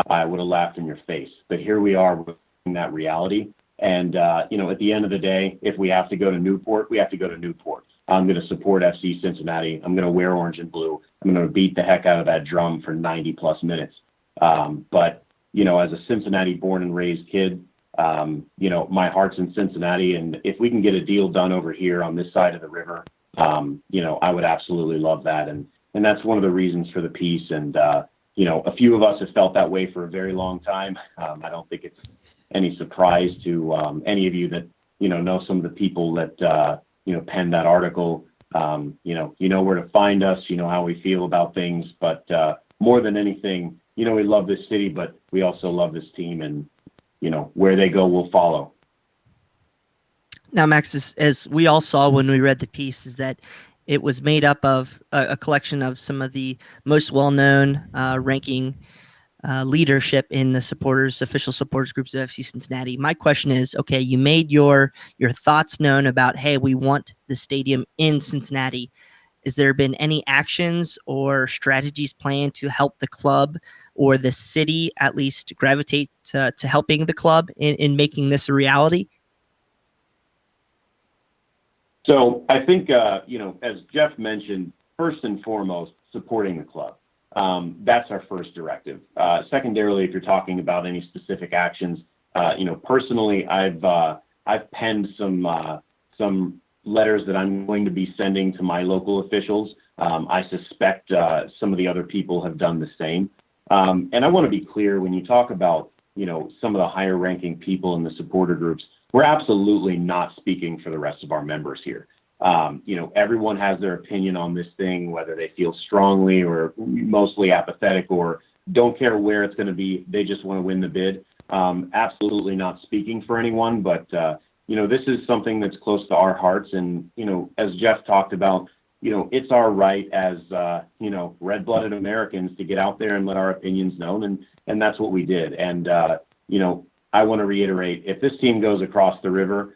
I would have laughed in your face. But here we are with that reality. And, at the end of the day, if we have to go to Newport, we have to go to Newport. I'm going to support FC Cincinnati. I'm going to wear orange and blue. I'm going to beat the heck out of that drum for 90 plus minutes. But, as a Cincinnati born and raised kid, my heart's in Cincinnati. And if we can get a deal done over here on this side of the river, I would absolutely love that. And that's one of the reasons for the piece. And, a few of us have felt that way for a very long time. I don't think it's any surprise to any of you that, know some of the people that, penned that article. You know where to find us, how we feel about things. But more than anything, we love this city, but we also love this team. And, where they go, we'll follow. Now, Max, as we all saw when we read the piece, is that it was made up of a collection of some of the most well-known ranking leadership in the official supporters groups of FC Cincinnati. My question is, okay, you made your thoughts known about, hey, we want the stadium in Cincinnati. Has there been any actions or strategies planned to help the club or the city at least gravitate to helping the club in making this a reality? So I think, as Jeff mentioned, first and foremost, supporting the club. That's our first directive. Secondarily, if you're talking about any specific actions, personally, I've penned some letters that I'm going to be sending to my local officials. I suspect some of the other people have done the same. And I want to be clear, when you talk about, some of the higher ranking people in the supporter groups, we're absolutely not speaking for the rest of our members here. Everyone has their opinion on this thing, whether they feel strongly or mostly apathetic or don't care where it's going to be. They just want to win the bid. Absolutely not speaking for anyone, but, this is something that's close to our hearts. And, as Jeff talked about, it's our right as, red-blooded Americans to get out there and let our opinions known. And that's what we did. And, I want to reiterate, if this team goes across the river,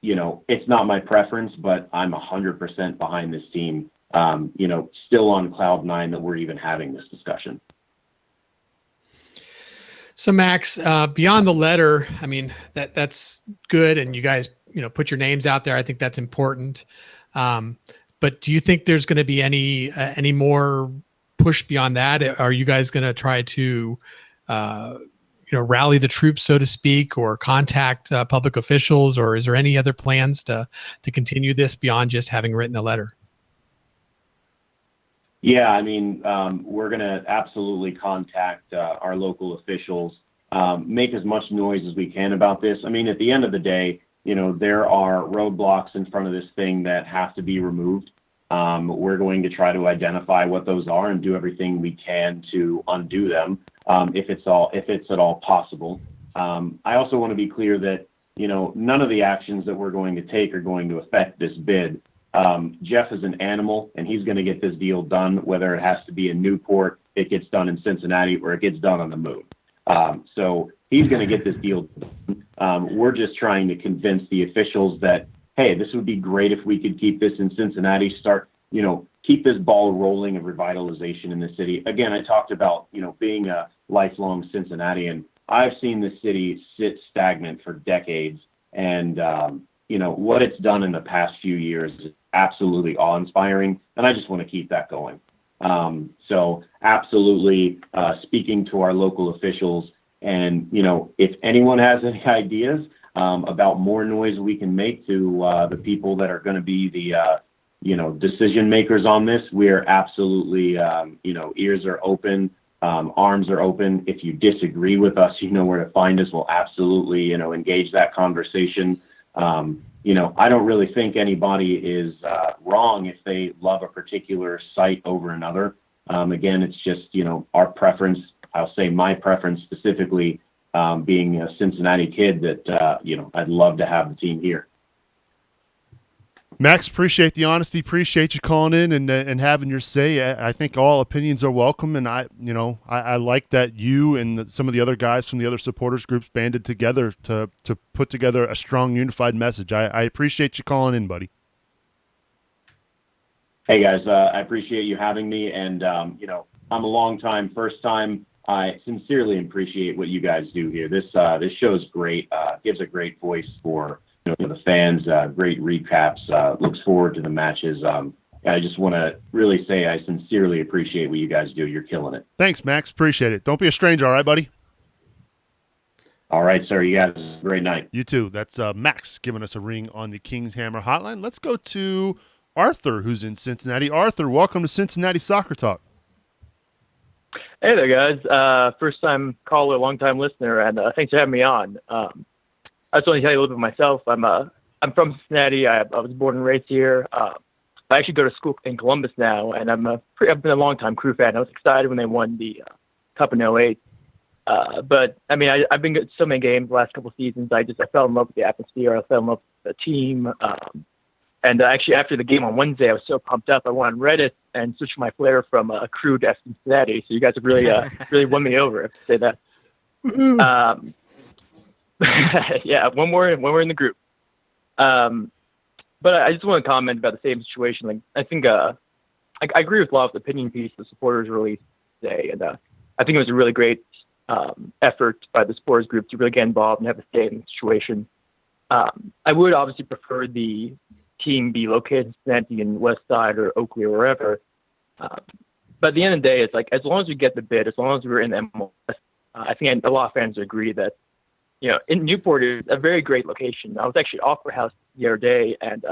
it's not my preference, but I'm 100% behind this team, still on cloud nine that we're even having this discussion. So Max, beyond the letter, I mean, that's good. And you guys, put your names out there. I think that's important. But do you think there's going to be any more push beyond that? Are you guys going to try to, rally the troops, so to speak, or contact public officials, or is there any other plans to continue this beyond just having written a letter? Yeah, I mean, we're going to absolutely contact our local officials, make as much noise as we can about this. I mean, at the end of the day, there are roadblocks in front of this thing that have to be removed. We're going to try to identify what those are and do everything we can to undo them, if it's at all possible. I also want to be clear that, none of the actions that we're going to take are going to affect this bid. Jeff is an animal, and he's going to get this deal done, whether it has to be in Newport, it gets done in Cincinnati, or it gets done on the moon. So he's going to get this deal done. We're just trying to convince the officials that, hey, this would be great if we could keep this in Cincinnati, keep this ball rolling of revitalization in the city. Again, I talked about, being a lifelong Cincinnatian. I've seen the city sit stagnant for decades, and, what it's done in the past few years is absolutely awe-inspiring, and I just want to keep that going. So absolutely speaking to our local officials, and, if anyone has any ideas about more noise we can make to the people that are going to be the, decision makers on this, we're absolutely, ears are open, arms are open. If you disagree with us, you know where to find us. We'll absolutely, engage that conversation. I don't really think anybody is wrong if they love a particular site over another. Again, it's just, our preference. I'll say my preference specifically, being a Cincinnati kid, that, I'd love to have the team here. Max, appreciate the honesty. Appreciate you calling in and having your say. I think all opinions are welcome, and I like that you and some of the other guys from the other supporters groups banded together to put together a strong, unified message. I appreciate you calling in, buddy. Hey guys, I appreciate you having me, and I'm a long time, first time. I sincerely appreciate what you guys do here. This show is great. Gives a great voice for the fans. Great recaps. Looks forward to the matches. I just want to really say I sincerely appreciate what you guys do. You're killing it. Thanks, Max. Appreciate it. Don't be a stranger, all right, buddy? All right, sir. You guys have a great night. You too. That's Max giving us a ring on the King's Hammer hotline. Let's go to Arthur, who's in Cincinnati. Arthur, welcome to Cincinnati Soccer Talk. Hey there, guys. First time caller, long time listener, and thanks for having me on. I just want to tell you a little bit of myself. I'm from Cincinnati. I was born and raised here. I actually go to school in Columbus now, and I've been a long time Crew fan. I was excited when they won the Cup in '08. But I mean, I've been to so many games the last couple of seasons. I fell in love with the atmosphere. I fell in love with the team. And actually, after the game on Wednesday, I was so pumped up. I went on Reddit and switched my flair from Crew to Cincinnati. So you guys have really, really won me over, I have to say that. Yeah, one more in the group. But I just want to comment about the same situation. Like, I think I agree with a lot of the opinion piece the supporters released today, and I think it was a really great effort by the supporters group to really get involved and have a say in the situation. I would obviously prefer the team be located in Cincinnati in West Side or Oakley or wherever. But at the end of the day, it's like, as long as we get the bid, as long as we're in MLS, I think a lot of fans agree that, in Newport is a very great location. I was actually at Opera House the other day, and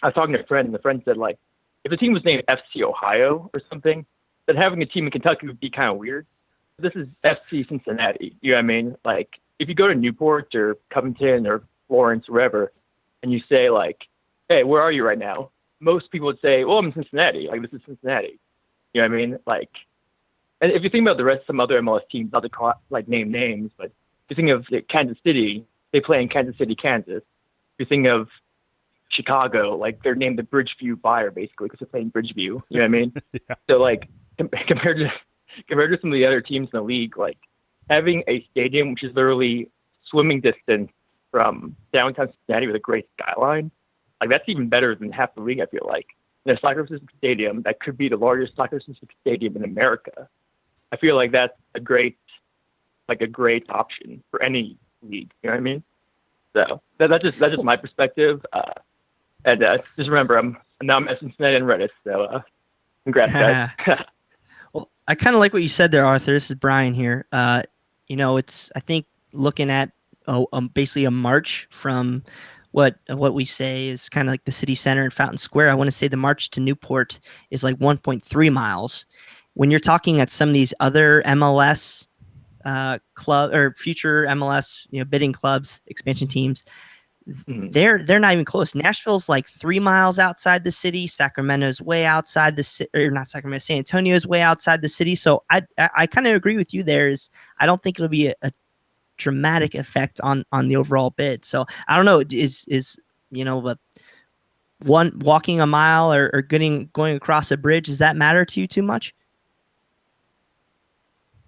I was talking to a friend, and the friend said, like, if the team was named FC Ohio or something, then having a team in Kentucky would be kind of weird. This is FC Cincinnati. You know what I mean? Like, if you go to Newport or Covington or Florence, wherever, and you say, like, hey, where are you right now? Most people would say, well, I'm in Cincinnati. Like, this is Cincinnati. You know what I mean? Like, and if you think about the rest of some other MLS teams, not to name names, but if you think of Kansas City, they play in Kansas City, Kansas. If you think of Chicago, like, they're named the Bridgeview Fire, basically, because they're playing Bridgeview. You know what I mean? Yeah. So, like, compared to some of the other teams in the league, like, having a stadium which is literally swimming distance from downtown Cincinnati with a great skyline, like, that's even better than half the league, I feel like. In a soccer-specific stadium that could be the largest soccer-specific stadium in America, I feel like that's a great option for any league. You know what I mean? So that's just my perspective. And just remember, I'm at Cincinnati and Reddit. So congrats, guys. Well, I kind of like what you said there, Arthur. This is Brian here. It's, I think, looking at basically a march from what we say is kind of like the city center and Fountain Square. I want to say the march to Newport is like 1.3 miles. When you're talking at some of these other MLS club or future MLS, bidding clubs, expansion teams, they're not even close. Nashville's like 3 miles outside the city. Sacramento's way outside the city, or not Sacramento. San Antonio is way outside the city. So I kind of agree with you. I don't think it'll be a dramatic effect on the overall bid. So I don't know, is one walking a mile or going across a bridge, does that matter to you too much?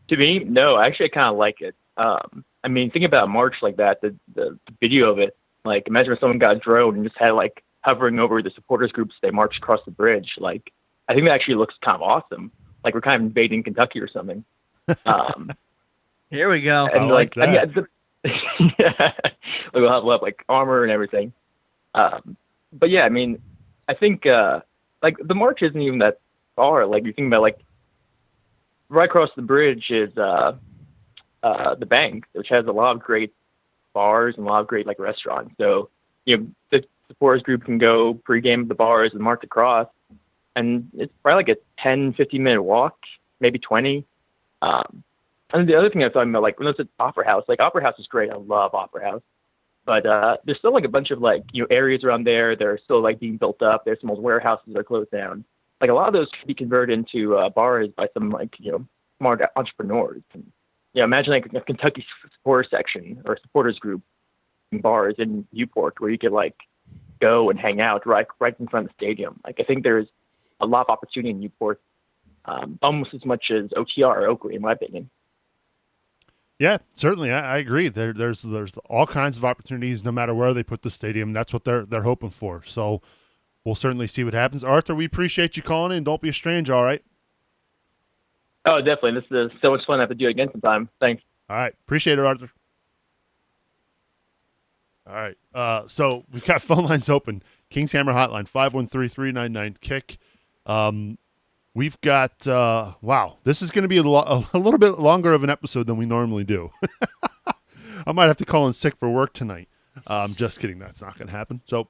To me, no. Actually, I kind of like it. I mean, think about a march like that, the video of it. Like, imagine if someone got a drone and just had, like, hovering over the supporters groups, they marched across the bridge. Like, I think that actually looks kind of awesome. Like, we're kind of invading Kentucky or something. Here we go. And yeah, we'll have like armor and everything. But yeah, I mean, I think like the march isn't even that far. Like, you think about, like, right across the bridge is the Bank, which has a lot of great bars and a lot of great, like, restaurants. So, the supporters group can go pregame at the bars and march across, and it's probably like a 10-15 minute walk, maybe 20. And the other thing I was talking about, like, when I was at Opera House, like, Opera House is great. I love Opera House. But there's still, like, a bunch of, like, areas around there that are still, like, being built up. There's some old warehouses that are closed down. Like, a lot of those could be converted into bars by some, like, smart entrepreneurs. And, imagine, like, a Kentucky supporter section or supporters group in bars in Newport where you could, like, go and hang out right in front of the stadium. Like, I think there's a lot of opportunity in Newport, almost as much as OTR or Oakley, in my opinion. Yeah, certainly. I agree. There's all kinds of opportunities no matter where they put the stadium. That's what they're hoping for. So we'll certainly see what happens. Arthur, we appreciate you calling in. Don't be a stranger, all right? Oh, definitely. This is so much fun. I have to do it again sometime. Thanks. All right. Appreciate it, Arthur. All right. So we've got phone lines open. King's Hammer Hotline, 513-399-KICK. We've got, wow, this is going to be a little bit longer of an episode than we normally do. I might have to call in sick for work tonight. Just kidding. That's not going to happen. So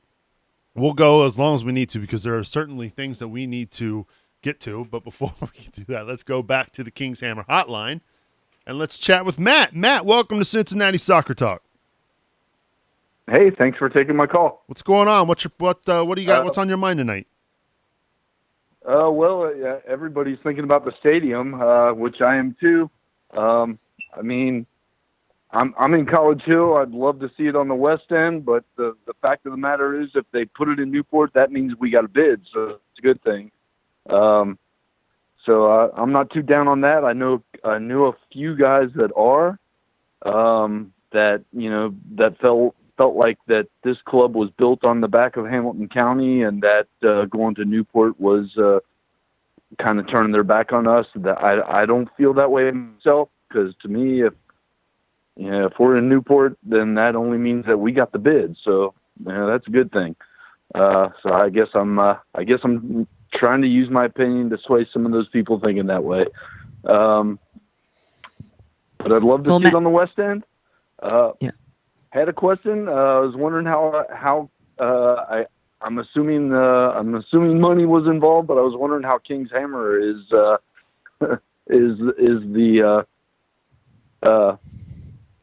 we'll go as long as we need to because there are certainly things that we need to get to. But before we do that, let's go back to the King's Hammer Hotline and let's chat with Matt. Matt, welcome to Cincinnati Soccer Talk. Hey, thanks for taking my call. What's going on? What do you got? What's on your mind tonight? Everybody's thinking about the stadium, which I am too. I mean, I'm in College Hill. I'd love to see it on the West End, but the fact of the matter is, if they put it in Newport, that means we got a bid, so it's a good thing. So I'm not too down on that. I knew a few guys that are, that felt like that this club was built on the back of Hamilton County, and that going to Newport was kind of turning their back on us. That I don't feel that way myself, because to me, if we're in Newport, then that only means that we got the bid. So that's a good thing. So I guess I'm trying to use my opinion to sway some of those people thinking that way. But I'd love to see it on the West End. Yeah. Had a question. I was wondering how I'm assuming money was involved, but I was wondering how King's Hammer is the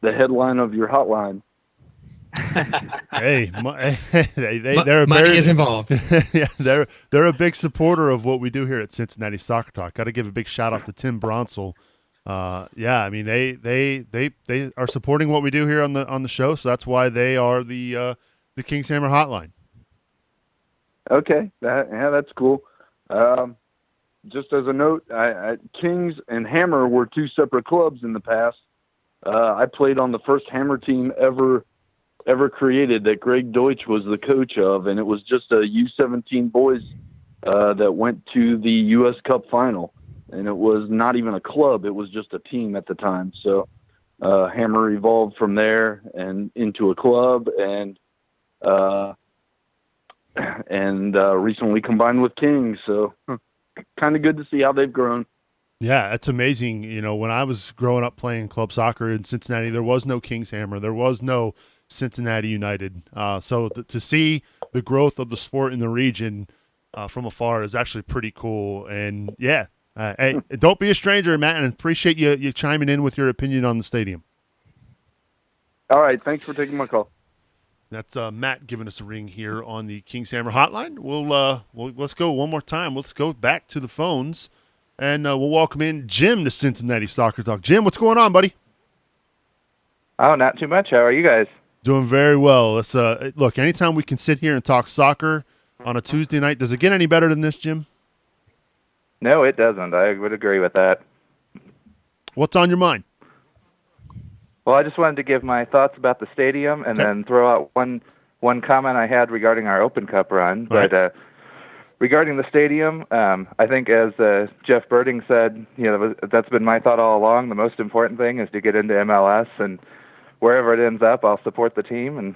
headline of your hotline. Hey, they're money is involved. Yeah, they're a big supporter of what we do here at Cincinnati Soccer Talk. Got to give a big shout out to Tim Bronsel. Yeah, I mean they are supporting what we do here on the show, so that's why they are the King's Hammer Hotline. Okay, that's cool. Just as a note, Kings and Hammer were two separate clubs in the past. I played on the first Hammer team ever created that Greg Deutsch was the coach of, and it was just a U17 boys that went to the U.S. Cup final. And it was not even a club; it was just a team at the time. So Hammer evolved from there and into a club, and recently combined with Kings. So kind of good to see how they've grown. Yeah, it's amazing. When I was growing up playing club soccer in Cincinnati, there was no Kings Hammer, there was no Cincinnati United. So to see the growth of the sport in the region from afar is actually pretty cool. And yeah. Hey, don't be a stranger, Matt, and appreciate you chiming in with your opinion on the stadium. All right, thanks for taking my call. That's Matt giving us a ring here on the King's Hammer Hotline. We'll let's go one more time. Let's go back to the phones, and we'll welcome in Jim to Cincinnati Soccer Talk. Jim, what's going on, buddy? Oh, not too much. How are you guys? Doing very well. Let's look. Anytime we can sit here and talk soccer on a Tuesday night, does it get any better than this, Jim? No, it doesn't. I would agree with that. What's on your mind? Well, I just wanted to give my thoughts about the stadium and then throw out one comment I had regarding our Open Cup run. Right. But regarding the stadium, I think as Jeff Berding said, that's been my thought all along. The most important thing is to get into MLS, and wherever it ends up, I'll support the team. And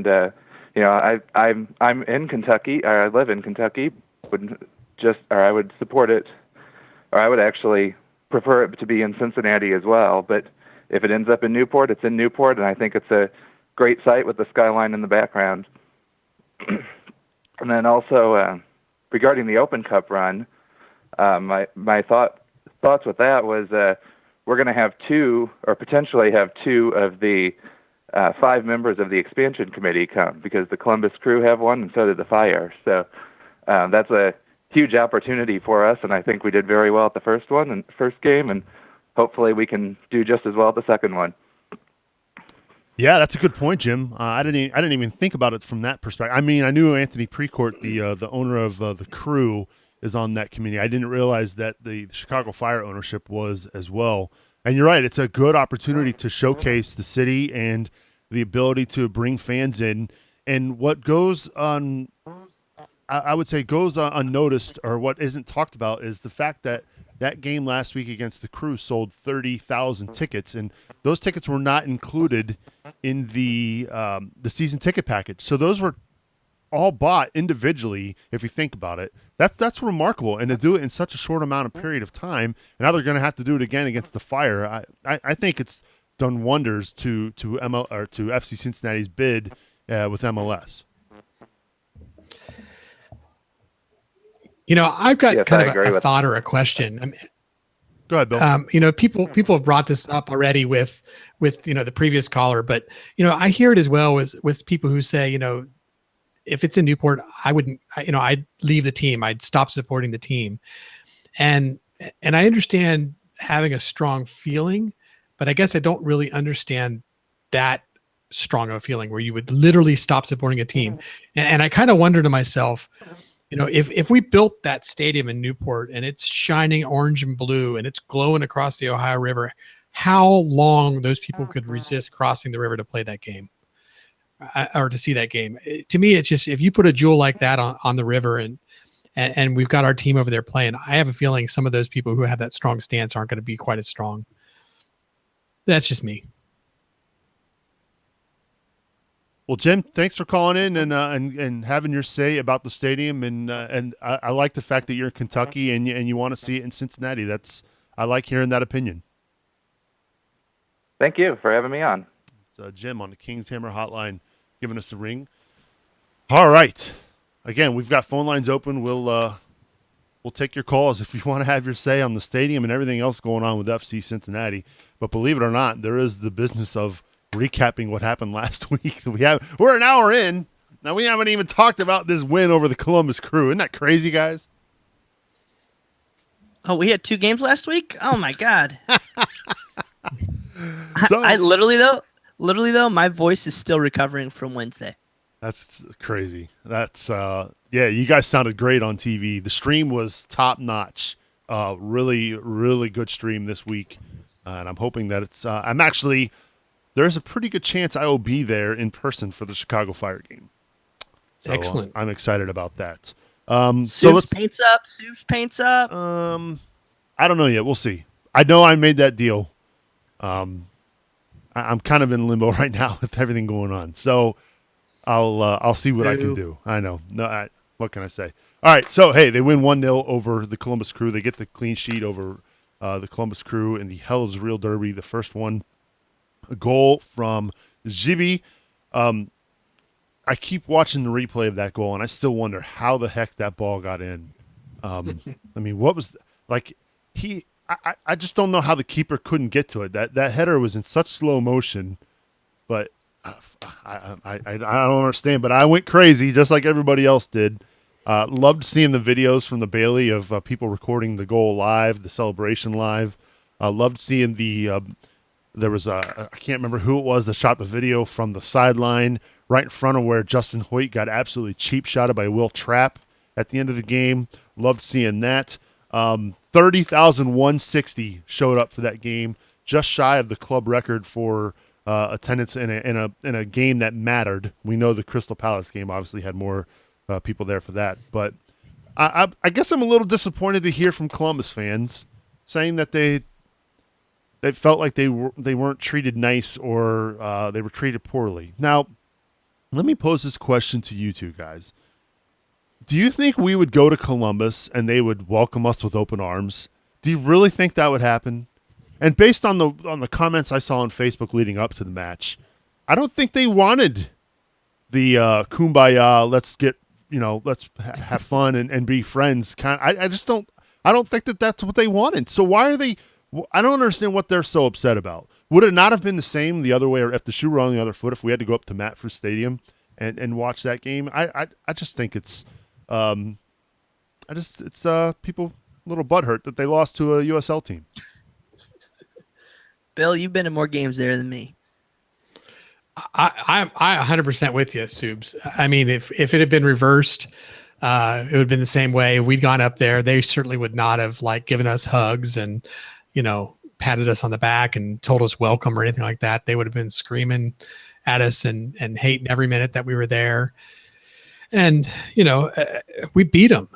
I'm in Kentucky. I live in Kentucky. I would support it, or I would actually prefer it to be in Cincinnati as well. But if it ends up in Newport, it's in Newport, and I think it's a great site with the skyline in the background. And then also regarding the Open Cup run, my thoughts with that was we're going to have potentially have two of the 5 members of the expansion committee come, because the Columbus Crew have one, and so did the Fire. So that's a huge opportunity for us, and I think we did very well at the first game, and hopefully we can do just as well at the second one. Yeah, that's a good point, Jim. I didn't even think about it from that perspective. I mean, I knew Anthony Precourt, the owner of the Crew, is on that committee. I didn't realize that the Chicago Fire ownership was as well. And you're right; it's a good opportunity to showcase the city and the ability to bring fans in. And what goes on, I would say, goes unnoticed, or what isn't talked about, is the fact that that game last week against the Crew sold 30,000 tickets, and those tickets were not included in the season ticket package. So those were all bought individually. If you think about it, that's remarkable, and to do it in such a short amount of period of time, and now they're going to have to do it again against the Fire. I think it's done wonders to ML or to FC Cincinnati's bid with MLS. I've got kind of a thought or a question. I mean, go ahead, Bill. People have brought this up already with the previous caller, but I hear it as well with people who say, if it's in Newport, I wouldn't, I'd leave the team. I'd stop supporting the team. And I understand having a strong feeling, but I guess I don't really understand that strong of a feeling where you would literally stop supporting a team. And I kind of wonder to myself, if we built that stadium in Newport and it's shining orange and blue and it's glowing across the Ohio River, how long those people could resist crossing the river to play that game or to see that game? To me, it's just, if you put a jewel like that on the river and we've got our team over there playing, I have a feeling some of those people who have that strong stance aren't going to be quite as strong. That's just me. Well, Jim, thanks for calling in and having your say about the stadium, and I like the fact that you're in Kentucky and you want to see it in Cincinnati. I like hearing that opinion. Thank you for having me on. It's Jim on the King's Hammer Hotline giving us a ring. All right, again, we've got phone lines open. We'll take your calls if you want to have your say on the stadium and everything else going on with FC Cincinnati. But believe it or not, there is the business of recapping what happened last week. We're an hour in. Now we haven't even talked about this win over the Columbus Crew. Isn't that crazy, guys? Oh, we had 2 games last week? Oh my God. So, I literally though, my voice is still recovering from Wednesday. That's crazy. That's you guys sounded great on TV. The stream was top notch. Really, really good stream this week. And I'm hoping that it's there's a pretty good chance I will be there in person for the Chicago Fire game. So, excellent. I'm excited about that. Soups paints up. I don't know yet. We'll see. I know I made that deal. I'm kind of in limbo right now with everything going on. So I'll see what I can do. I know. No, what can I say? All right. So, hey, they win 1-0 over the Columbus Crew. They get the clean sheet over the Columbus Crew in the Hell is Real Derby, the first one. A goal from Zibi. I keep watching the replay of that goal, and I still wonder how the heck that ball got in. I mean, what was like? I just don't know how the keeper couldn't get to it. That header was in such slow motion, but I don't understand. But I went crazy just like everybody else did. Loved seeing the videos from the Bailey of people recording the goal live, the celebration live. Loved seeing there was I can't remember who it was that shot the video from the sideline right in front of where Justin Hoyt got absolutely cheap shotted by Will Trapp at the end of the game. Loved seeing that. 30,160 showed up for that game, just shy of the club record for attendance in a game that mattered. We know the Crystal Palace game obviously had more people there for that, but I guess I'm a little disappointed to hear from Columbus fans saying that they felt like they weren't treated nice or they were treated poorly. Now, let me pose this question to you two guys. Do you think we would go to Columbus and they would welcome us with open arms? Do you really think that would happen? And based on the comments I saw on Facebook leading up to the match, I don't think they wanted the kumbaya, let's have fun and be friends. I don't think that's what they wanted. So why are they? I don't understand what they're so upset about. Would it not have been the same the other way, or if the shoe were on the other foot, if we had to go up to Matford Stadium and watch that game? I just think it's people a little butthurt that they lost to a USL team. Bill, you've been in more games there than me. I 100% with you, Subes. I mean, if it had been reversed, it would have been the same way. We'd gone up there. They certainly would not have like given us hugs and, patted us on the back and told us welcome or anything like that. They would have been screaming at us and hating every minute that we were there. And, we beat them.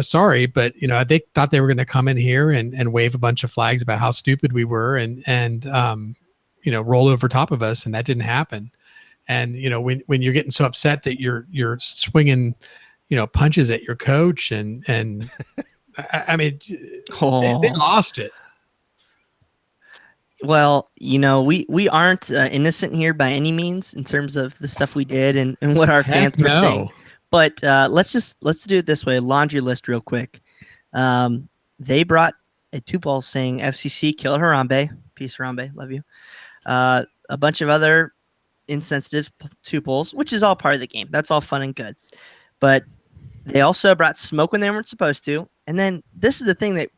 Sorry, but they thought they were going to come in here and wave a bunch of flags about how stupid we were and roll over top of us, and that didn't happen. And when you're getting so upset that you're swinging, punches at your coach, and I mean, they lost it. Well, we aren't innocent here by any means in terms of the stuff we did and what our fans were saying. But let's do it this way. Laundry list real quick. They brought a two-ball saying FCC kill Harambe. Peace, Harambe. Love you. A bunch of other insensitive two-polls, which is all part of the game. That's all fun and good. But they also brought smoke when they weren't supposed to. And then this is the thing that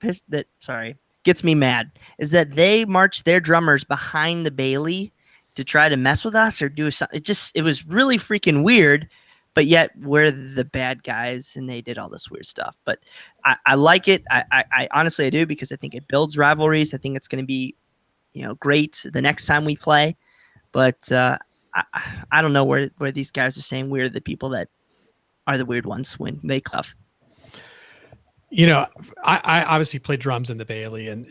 gets me mad, is that they marched their drummers behind the Bailey to try to mess with us or do something. It was really freaking weird, but yet we're the bad guys and they did all this weird stuff. But I like it. I honestly, I do, because I think it builds rivalries. I think it's going to be, great the next time we play. But I don't know where these guys are saying we're the people that are the weird ones when they club. I obviously played drums in the Bailey, and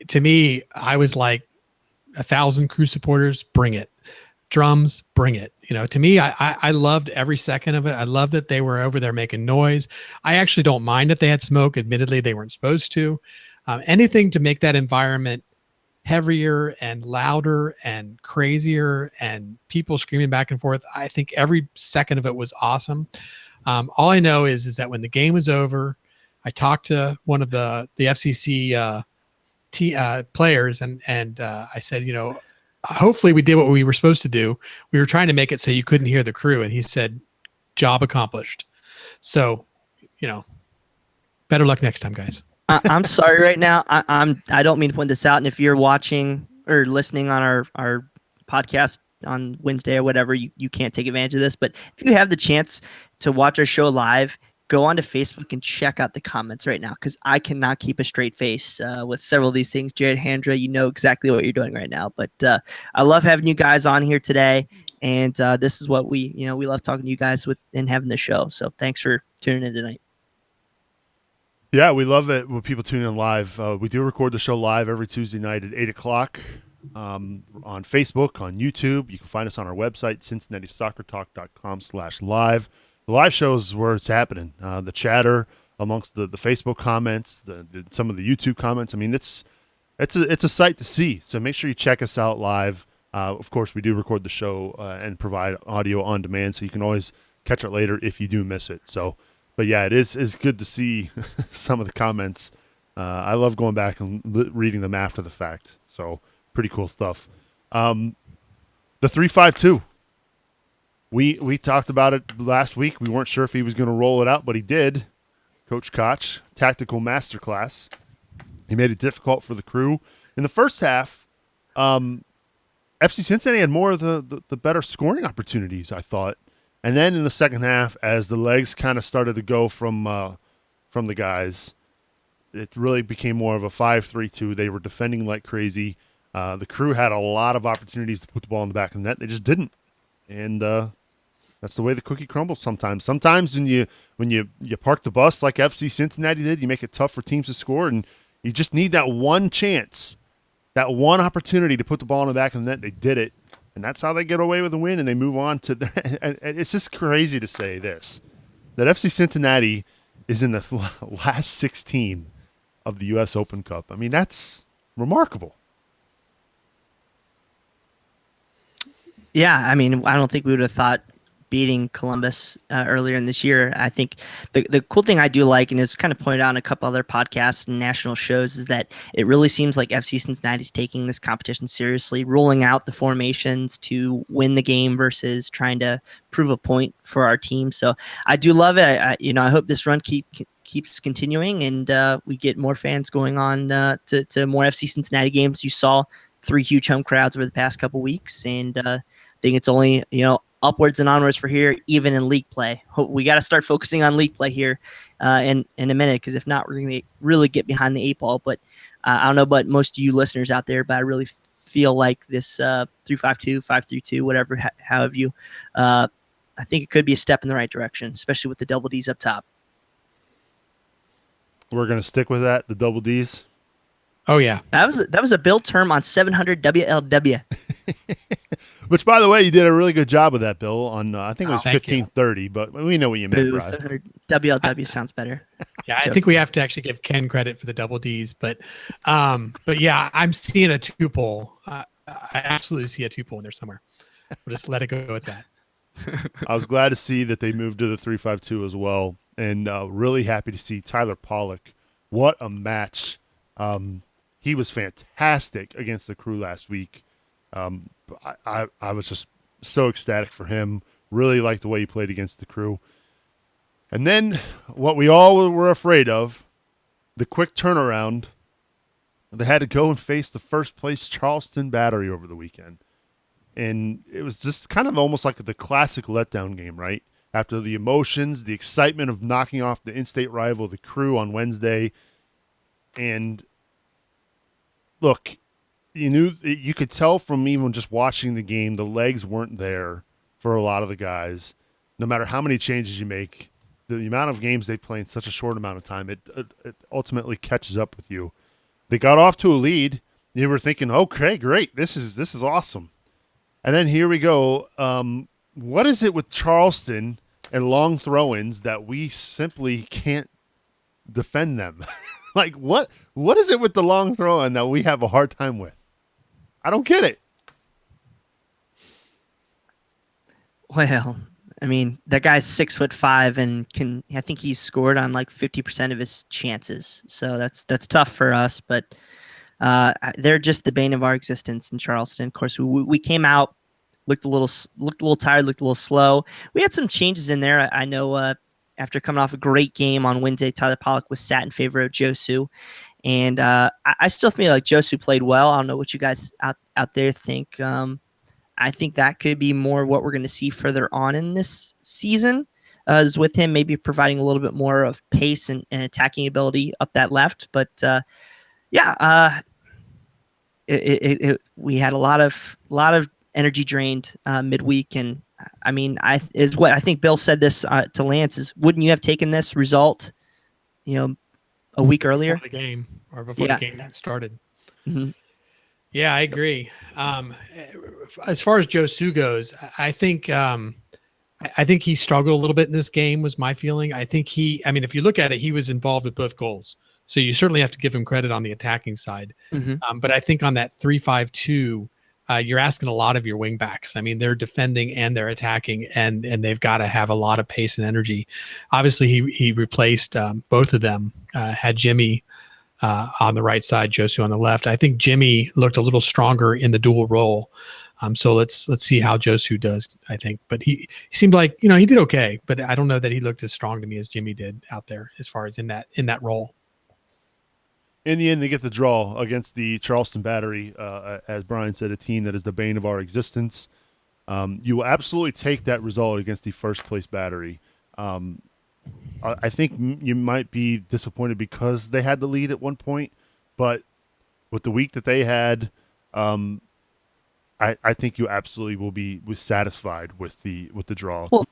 to me, I was like 1,000 Crew supporters, bring it. Drums, bring it. To me, I loved every second of it. I love that they were over there making noise. I actually don't mind that they had smoke. Admittedly, they weren't supposed to. Anything to make that environment heavier and louder and crazier and people screaming back and forth. I think every second of it was awesome. All I know is that when the game was over, I talked to one of the FCC players and I said, hopefully we did what we were supposed to do. We were trying to make it so you couldn't hear the crew. And he said, job accomplished. So, better luck next time, guys. I'm sorry right now. I don't mean to point this out. And if you're watching or listening on our podcast on Wednesday or whatever, you can't take advantage of this. But if you have the chance to watch our show live, go onto Facebook and check out the comments right now, because I cannot keep a straight face with several of these things. Jared, Handra, you know exactly what you're doing right now. But I love having you guys on here today. And this is what we love talking to you guys and having the show. So thanks for tuning in tonight. Yeah, we love it when people tune in live. We do record the show live every Tuesday night at 8 o'clock on Facebook, on YouTube. You can find us on our website, cincinnati-soccertalk.com/live. The live show is where it's happening. The chatter amongst the Facebook comments, some of the YouTube comments. I mean, it's a sight to see. So make sure you check us out live. Of course, we do record the show and provide audio on demand, so you can always catch it later if you do miss it. So. But yeah, it's good to see some of the comments. I love going back and reading them after the fact. So pretty cool stuff. The 3-5-2. We talked about it last week. We weren't sure if he was going to roll it out, but he did. Coach Koch, tactical masterclass. He made it difficult for the Crew. In the first half, FC Cincinnati had more of the better scoring opportunities, I thought. And then in the second half, as the legs kind of started to go from the guys, it really became more of a 5-3-2. They were defending like crazy. The Crew had a lot of opportunities to put the ball in the back of the net. They just didn't. And that's the way the cookie crumbles sometimes. Sometimes when you park the bus like FC Cincinnati did, you make it tough for teams to score, and you just need that one chance, that one opportunity to put the ball in the back of the net. They did it. And that's how they get away with a win, and they move on to and it's just crazy to say this, that FC Cincinnati is in the last 16 of the U.S. Open Cup. I mean, that's remarkable. Yeah, I mean, I don't think we would have thought beating Columbus earlier in this year. I think the cool thing I do like, and it's kind of pointed out in a couple other podcasts and national shows, is that it really seems like FC Cincinnati is taking this competition seriously, rolling out the formations to win the game versus trying to prove a point for our team. So I do love it. I hope this run keeps continuing, and we get more fans going on to more FC Cincinnati games. You saw 3 huge home crowds over the past couple weeks, and I think it's only upwards and onwards for here, even in league play. We got to start focusing on league play here in a minute, because if not, we're going to really get behind the 8 ball. But I don't know about most of you listeners out there, but I really feel like this 3-5-2, 5-3-2, whatever, however you, I think it could be a step in the right direction, especially with the double Ds up top. We're going to stick with that, the double Ds. Oh, yeah. That was a build term on 700 WLW. Which, by the way, you did a really good job with that, Bill, on I think it was 1530, but we know what you meant, Brian. 700 WLW sounds better. Yeah, I think we have to actually give Ken credit for the double Ds, but yeah, I'm seeing a 2-pole. I absolutely see a 2-pole in there somewhere. We'll just let it go at that. I was glad to see that they moved to the 3-5-2 as well, and really happy to see Tyler Pollock. What a match. He was fantastic against the Crew last week. I was just so ecstatic for him. Really liked the way he played against the Crew. And then what we all were afraid of, the quick turnaround. They had to go and face the first place Charleston Battery over the weekend. And it was just kind of almost like the classic letdown game, right? After the emotions, the excitement of knocking off the in-state rival, the Crew, on Wednesday. And look, you could tell from even just watching the game, the legs weren't there for a lot of the guys. No matter how many changes you make, the amount of games they play in such a short amount of time, it ultimately catches up with you. They got off to a lead. You were thinking, okay, great, this is awesome. And then here we go. What is it with Charleston and long throw-ins that we simply can't defend them? Like, what is it with the long throw-in that we have a hard time with? I don't get it. Well, I mean, that guy's 6'5" and I think he's scored on like 50% of his chances. So that's tough for us, but they're just the bane of our existence in Charleston. Of course, we came out, looked a little tired, looked a little slow. We had some changes in there. I know after coming off a great game on Wednesday, Tyler Pollock was sat in favor of Josu. And I still feel like Josu played well. I don't know what you guys out there think. I think that could be more what we're going to see further on in this season, is with him maybe providing a little bit more of pace and attacking ability up that left. But we had a lot of energy drained midweek, and I mean, I think Bill said this to Lance is, wouldn't you have taken this result, a week earlier? Before the game or before the game started. Mm-hmm. Yeah, I agree. As far as Josu goes, I think he struggled a little bit in this game, was my feeling. I think if you look at it, he was involved with both goals. So you certainly have to give him credit on the attacking side. Mm-hmm. But I think on that 3-5-2, you're asking a lot of your wing backs. I mean, they're defending and they're attacking, and they've got to have a lot of pace and energy. Obviously, he replaced both of them, had Jimmy on the right side, Josu on the left. I think Jimmy looked a little stronger in the dual role. So let's see how Josu does, I think. But he seemed like, he did okay, but I don't know that he looked as strong to me as Jimmy did out there as far as in that role. In the end, they get the draw against the Charleston Battery, as Brian said, a team that is the bane of our existence. You will absolutely take that result against the first-place Battery. I think you might be disappointed because they had the lead at one point, but with the week that they had, I think you absolutely will be satisfied with the draw. Well,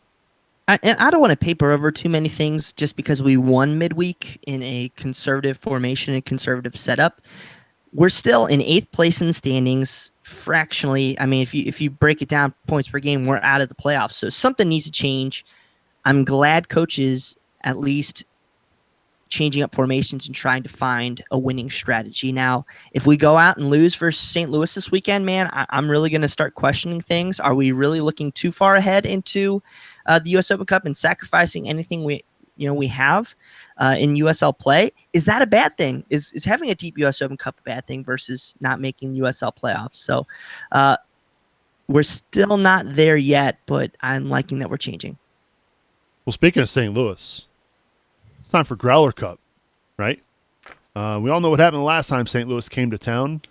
I don't want to paper over too many things just because we won midweek in a conservative formation and conservative setup. We're still in 8th place in the standings fractionally. I mean, if you break it down points per game, we're out of the playoffs. So something needs to change. I'm glad coaches at least changing up formations and trying to find a winning strategy. Now, if we go out and lose versus St. Louis this weekend, man, I'm really going to start questioning things. Are we really looking too far ahead into the U.S. Open Cup and sacrificing anything we have in USL play? Is that a bad thing? Is having a deep U.S. Open Cup a bad thing versus not making USL playoffs? So we're still not there yet, but I'm liking that we're changing. Well, speaking of St. Louis, it's time for Growler Cup, right? We all know what happened the last time St. Louis came to town.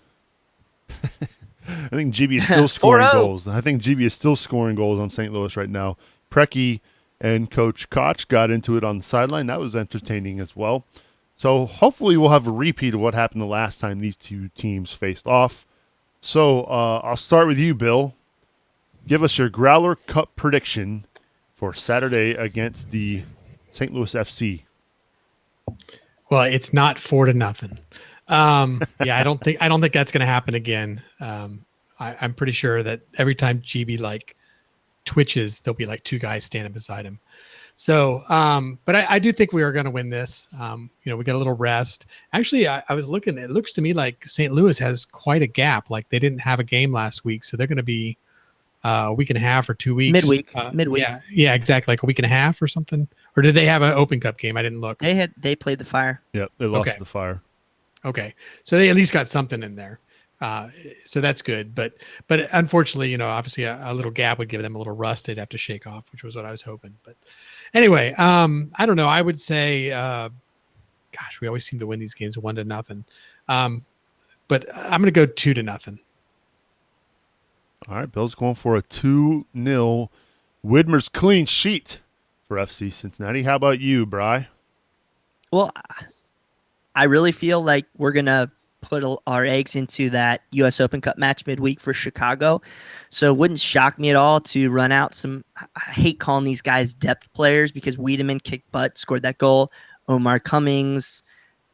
think GB is still scoring 4-0. goals. I think GB is still scoring goals on St. Louis right now. Preki and Coach Koch got into it on the sideline. That was entertaining as well. So hopefully we'll have a repeat of what happened the last time these two teams faced off. So I'll start with you, Bill. Give us your Growler Cup prediction for Saturday against the St. Louis FC. Well, it's not 4-0. Yeah, I don't think that's going to happen again. I'm pretty sure that every time GB like twitches, there'll be like two guys standing beside him. So, but I do think we are going to win this. We got a little rest. Actually, I was looking. It looks to me like St. Louis has quite a gap. Like they didn't have a game last week, so they're going to be a week and a half or 2 weeks. Midweek. Yeah, exactly. Like a week and a half or something. Or did they have an Open Cup game? I didn't look. They played the Fire. Yep, they lost to the Fire. Okay, so they at least got something in there. So that's good. But unfortunately, obviously a little gap would give them a little rust they'd have to shake off, which was what I was hoping. But anyway, I don't know. I would say, gosh, we always seem to win these games 1-0. But I'm going to go 2-0. All right, Bill's going for a 2-0 Widmer's clean sheet for FC Cincinnati. How about you, Bri? Well, I really feel like we're going to put our eggs into that U.S. Open Cup match midweek for Chicago. So it wouldn't shock me at all to run out some – I hate calling these guys depth players because Wiedemann kicked butt, scored that goal. Omar Cummings,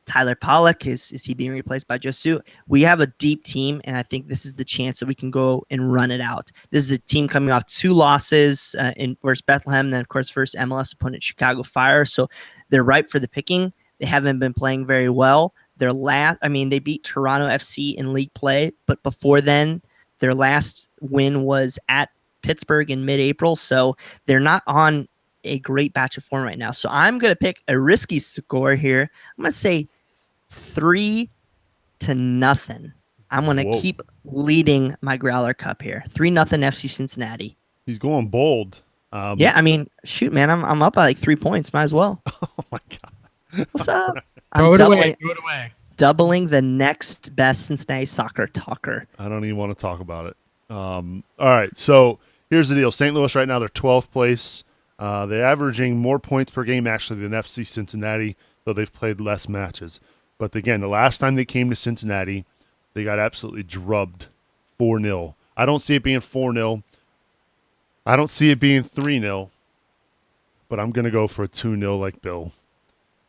Tyler Pollock, is he being replaced by Josu? We have a deep team, and I think this is the chance that we can go and run it out. This is a team coming off 2 losses in versus Bethlehem, then, of course, first MLS opponent, Chicago Fire. So they're ripe for the picking. They haven't been playing very well. They beat Toronto FC in league play, but before then, their last win was at Pittsburgh in mid-April. So they're not on a great batch of form right now. So I'm going to pick a risky score here. I'm going to say 3-0. I'm going to keep leading my Growler Cup here. 3-0 FC Cincinnati. He's going bold. Shoot, man, I'm up by like 3 points. Might as well. Oh my God. What's up? Throw it away. Doubling the next best Cincinnati soccer talker. I don't even want to talk about it. All right, so here's the deal. St. Louis right now, they're 12th place. They're averaging more points per game, actually, than FC Cincinnati, though they've played less matches. But again, the last time they came to Cincinnati, they got absolutely drubbed 4-0. I don't see it being 4-0. I don't see it being 3-0. But I'm going to go for a 2-0 like Bill.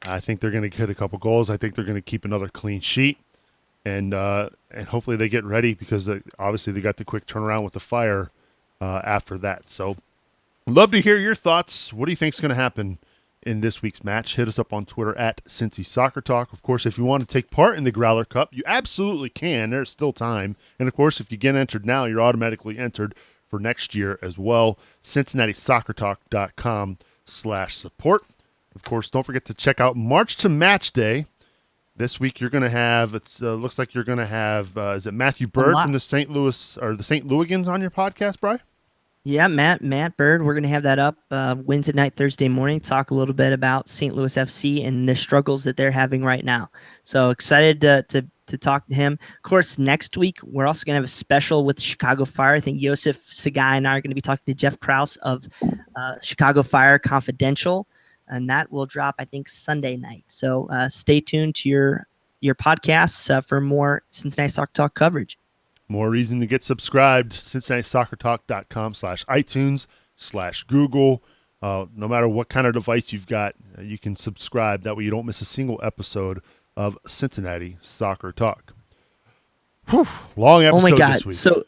I think they're going to get a couple goals. I think they're going to keep another clean sheet. And hopefully they get ready because obviously they got the quick turnaround with the Fire after that. So love to hear your thoughts. What do you think is going to happen in this week's match? Hit us up on Twitter at Cincy Soccer Talk. Of course, if you want to take part in the Growler Cup, you absolutely can. There's still time. And, of course, if you get entered now, you're automatically entered for next year as well. CincinnatiSoccerTalk.com/support. Of course, don't forget to check out March to Match Day. This week you're going to have, looks like you're going to have, is it Matthew Bird from the St. Louis, or the St. Louigans on your podcast, Bri? Yeah, Matt Bird. We're going to have that up Wednesday night, Thursday morning. Talk a little bit about St. Louis FC and the struggles that they're having right now. So excited to talk to him. Of course, next week we're also going to have a special with Chicago Fire. I think Josef Sagai and I are going to be talking to Jeff Krause of Chicago Fire Confidential. And that will drop, I think, Sunday night. So stay tuned to your podcasts for more Cincinnati Soccer Talk coverage. More reason to get subscribed. CincinnatiSoccerTalk.com/iTunes/Google. No matter what kind of device you've got, you can subscribe. That way you don't miss a single episode of Cincinnati Soccer Talk. Whew, long episode Oh my God. this week. So,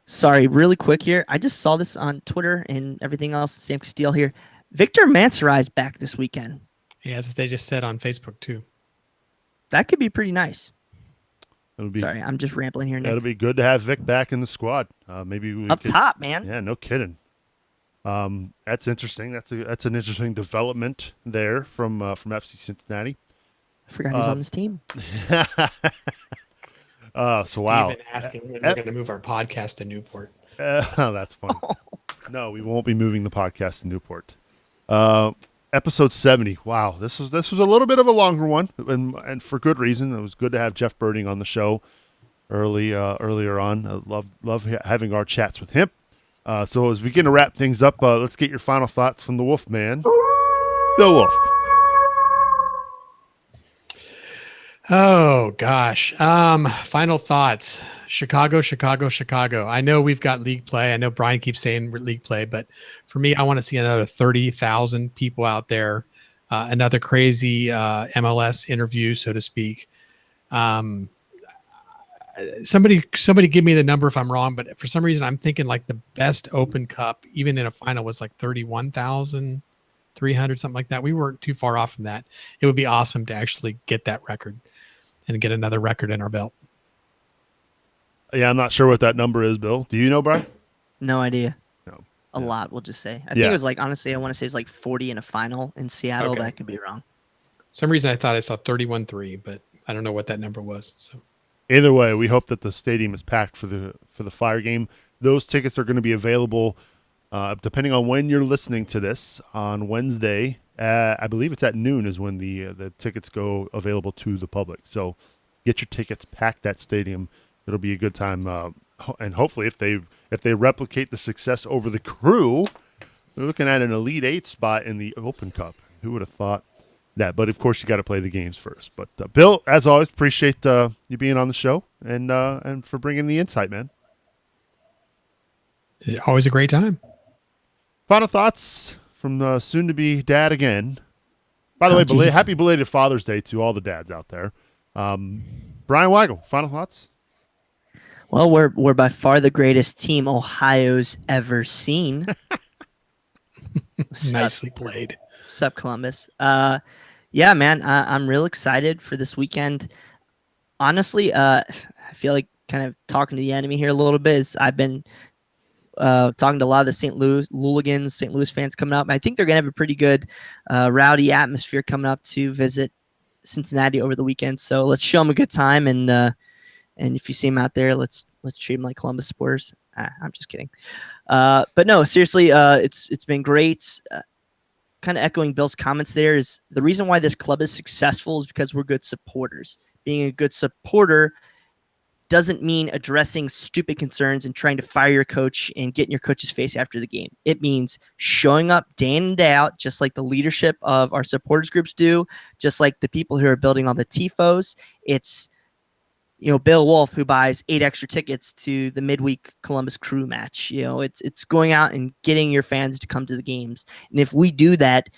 sorry, really quick here. I just saw this on Twitter and everything else. Sam Castile here. Victor Mansurai's back this weekend. Yeah, as they just said on Facebook too. That could be pretty nice. Sorry, I'm just rambling here, Nick. It'll be good to have Vic back in the squad. Maybe we up top, man. Yeah, no kidding. That's interesting. That's an interesting development there from FC Cincinnati. I forgot he's on this team. So wow. Asking when we're going to move our podcast to Newport. That's funny. No, we won't be moving the podcast to Newport. Episode 70. Wow, this was a little bit of a longer one, and for good reason. It was good to have Jeff Berding on the show earlier on. I love having our chats with him. So as we begin to wrap things up, let's get your final thoughts from the Wolf Man, Bill Wolf. Oh gosh. Final thoughts. Chicago. I know we've got league play. I know Brian keeps saying league play, but for me, I want to see another 30,000 people out there. Another crazy MLS interview, so to speak. Somebody give me the number if I'm wrong, but for some reason I'm thinking like the best Open Cup, even in a final, was like 31,300, something like that. We weren't too far off from that. It would be awesome to actually get that record and get another record in our belt. Yeah, I'm not sure what that number is, Bill. Do you know, Brian? No idea. No. A lot, we'll just say. I think it was like, honestly, I want to say it's like 40 in a final in Seattle. Okay. That could be wrong. For some reason I thought I saw 31.3, but I don't know what that number was. So either way, we hope that the stadium is packed for the Fire game. Those tickets are going to be available depending on when you're listening to this on Wednesday. I believe it's at noon is when the tickets go available to the public. So get your tickets, pack that stadium. It'll be a good time, and hopefully, if they replicate the success over the Crew, they're looking at an Elite Eight spot in the Open Cup. Who would have thought that? But of course, you got to play the games first. But Bill, as always, appreciate you being on the show and for bringing the insight, man. Always a great time. Final thoughts from the soon-to-be dad again. By the way, happy belated Father's Day to all the dads out there. Brian Weigel, final thoughts? Well, we're by far the greatest team Ohio's ever seen. Nicely played. What's up, Columbus? Yeah, man, I'm real excited for this weekend. Honestly, I feel like kind of talking to the enemy here a little bit. Is I've been talking to a lot of the St. Louis Louligans, St. Louis fans coming up. I think they're going to have a pretty good rowdy atmosphere coming up to visit Cincinnati over the weekend. So let's show them a good time, and if you see them out there, let's treat them like Columbus supporters. I'm just kidding. But no, seriously, it's been great. Kind of echoing Bill's comments there, is the reason why this club is successful is because we're good supporters. Being a good supporter doesn't mean addressing stupid concerns and trying to fire your coach and get in your coach's face after the game. It means showing up day in and day out, just like the leadership of our supporters groups do, just like the people who are building all the TIFOs. It's Bill Wolf, who buys 8 extra tickets to the midweek Columbus Crew match. It's going out and getting your fans to come to the games. And if we do that, I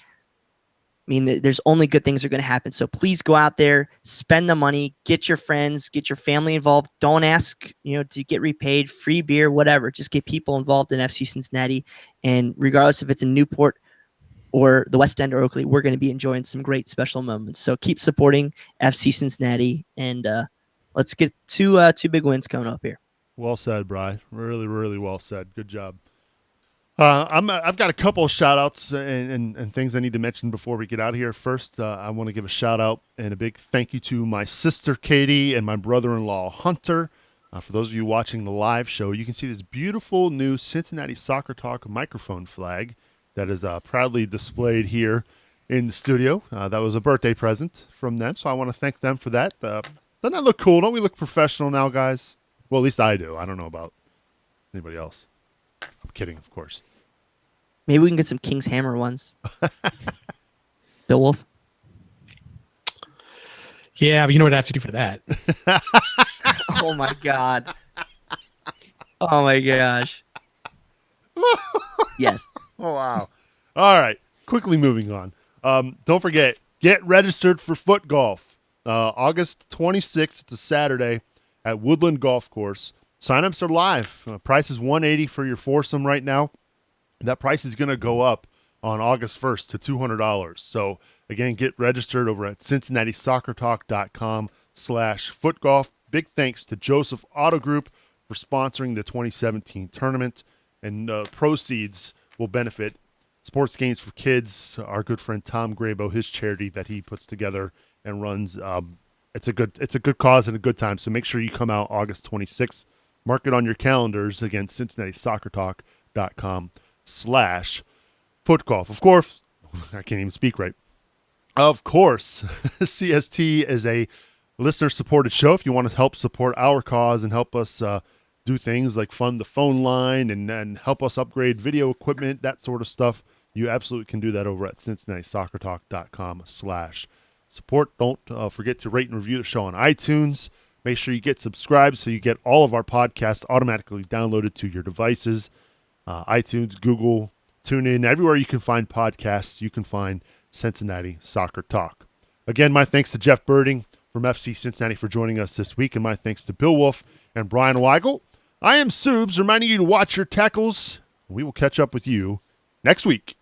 mean, there's only good things are going to happen. So please go out there, spend the money, get your friends, get your family involved. Don't ask, to get repaid, free beer, whatever. Just get people involved in FC Cincinnati. And regardless if it's in Newport or the West End or Oakley, we're going to be enjoying some great special moments. So keep supporting FC Cincinnati, and let's get two big wins coming up here. Well said, Bri. Really, really well said. Good job. I've got a couple of shout outs and things I need to mention before we get out of here. First, I want to give a shout out and a big thank you to my sister Katie and my brother-in-law Hunter. For those of you watching the live show, you can see this beautiful new Cincinnati Soccer Talk microphone flag that is proudly displayed here in the studio. That was a birthday present from them, so I want to thank them for that. Doesn't that look cool? Don't we look professional now, guys? Well, at least I do. I don't know about anybody else. I'm kidding, of course. Maybe we can get some King's Hammer ones. Bill Wolf? Yeah, but you know what I have to do for that? Oh, my God. Oh, my gosh. Yes. Oh, wow. All right. Quickly moving on. Don't forget, get registered for foot golf. August 26th, it's a Saturday at Woodland Golf Course. Sign-ups are live. Price is $180 for your foursome right now. That price is going to go up on August 1st to $200. So, again, get registered over at CincinnatiSoccerTalk.com/footgolf. Big thanks to Joseph Auto Group for sponsoring the 2017 tournament. And proceeds will benefit Sports Games for Kids, our good friend Tom Grabo, his charity that he puts together and runs. It's a good cause and a good time. So make sure you come out August 26th. Mark it on your calendars. Again, CincinnatiSoccerTalk.com/footgolf. Of course, I can't even speak right. Of course, CST is a listener-supported show. If you want to help support our cause and help us do things like fund the phone line and help us upgrade video equipment, that sort of stuff, you absolutely can do that over at CincinnatiSoccerTalk.com/support. Don't forget to rate and review the show on iTunes. Make sure you get subscribed so you get all of our podcasts automatically downloaded to your devices. iTunes, Google, TuneIn, everywhere you can find podcasts, you can find Cincinnati Soccer Talk. Again, my thanks to Jeff Berding from FC Cincinnati for joining us this week, and my thanks to Bill Wolf and Brian Weigel. I am Subes, reminding you to watch your tackles. We will catch up with you next week.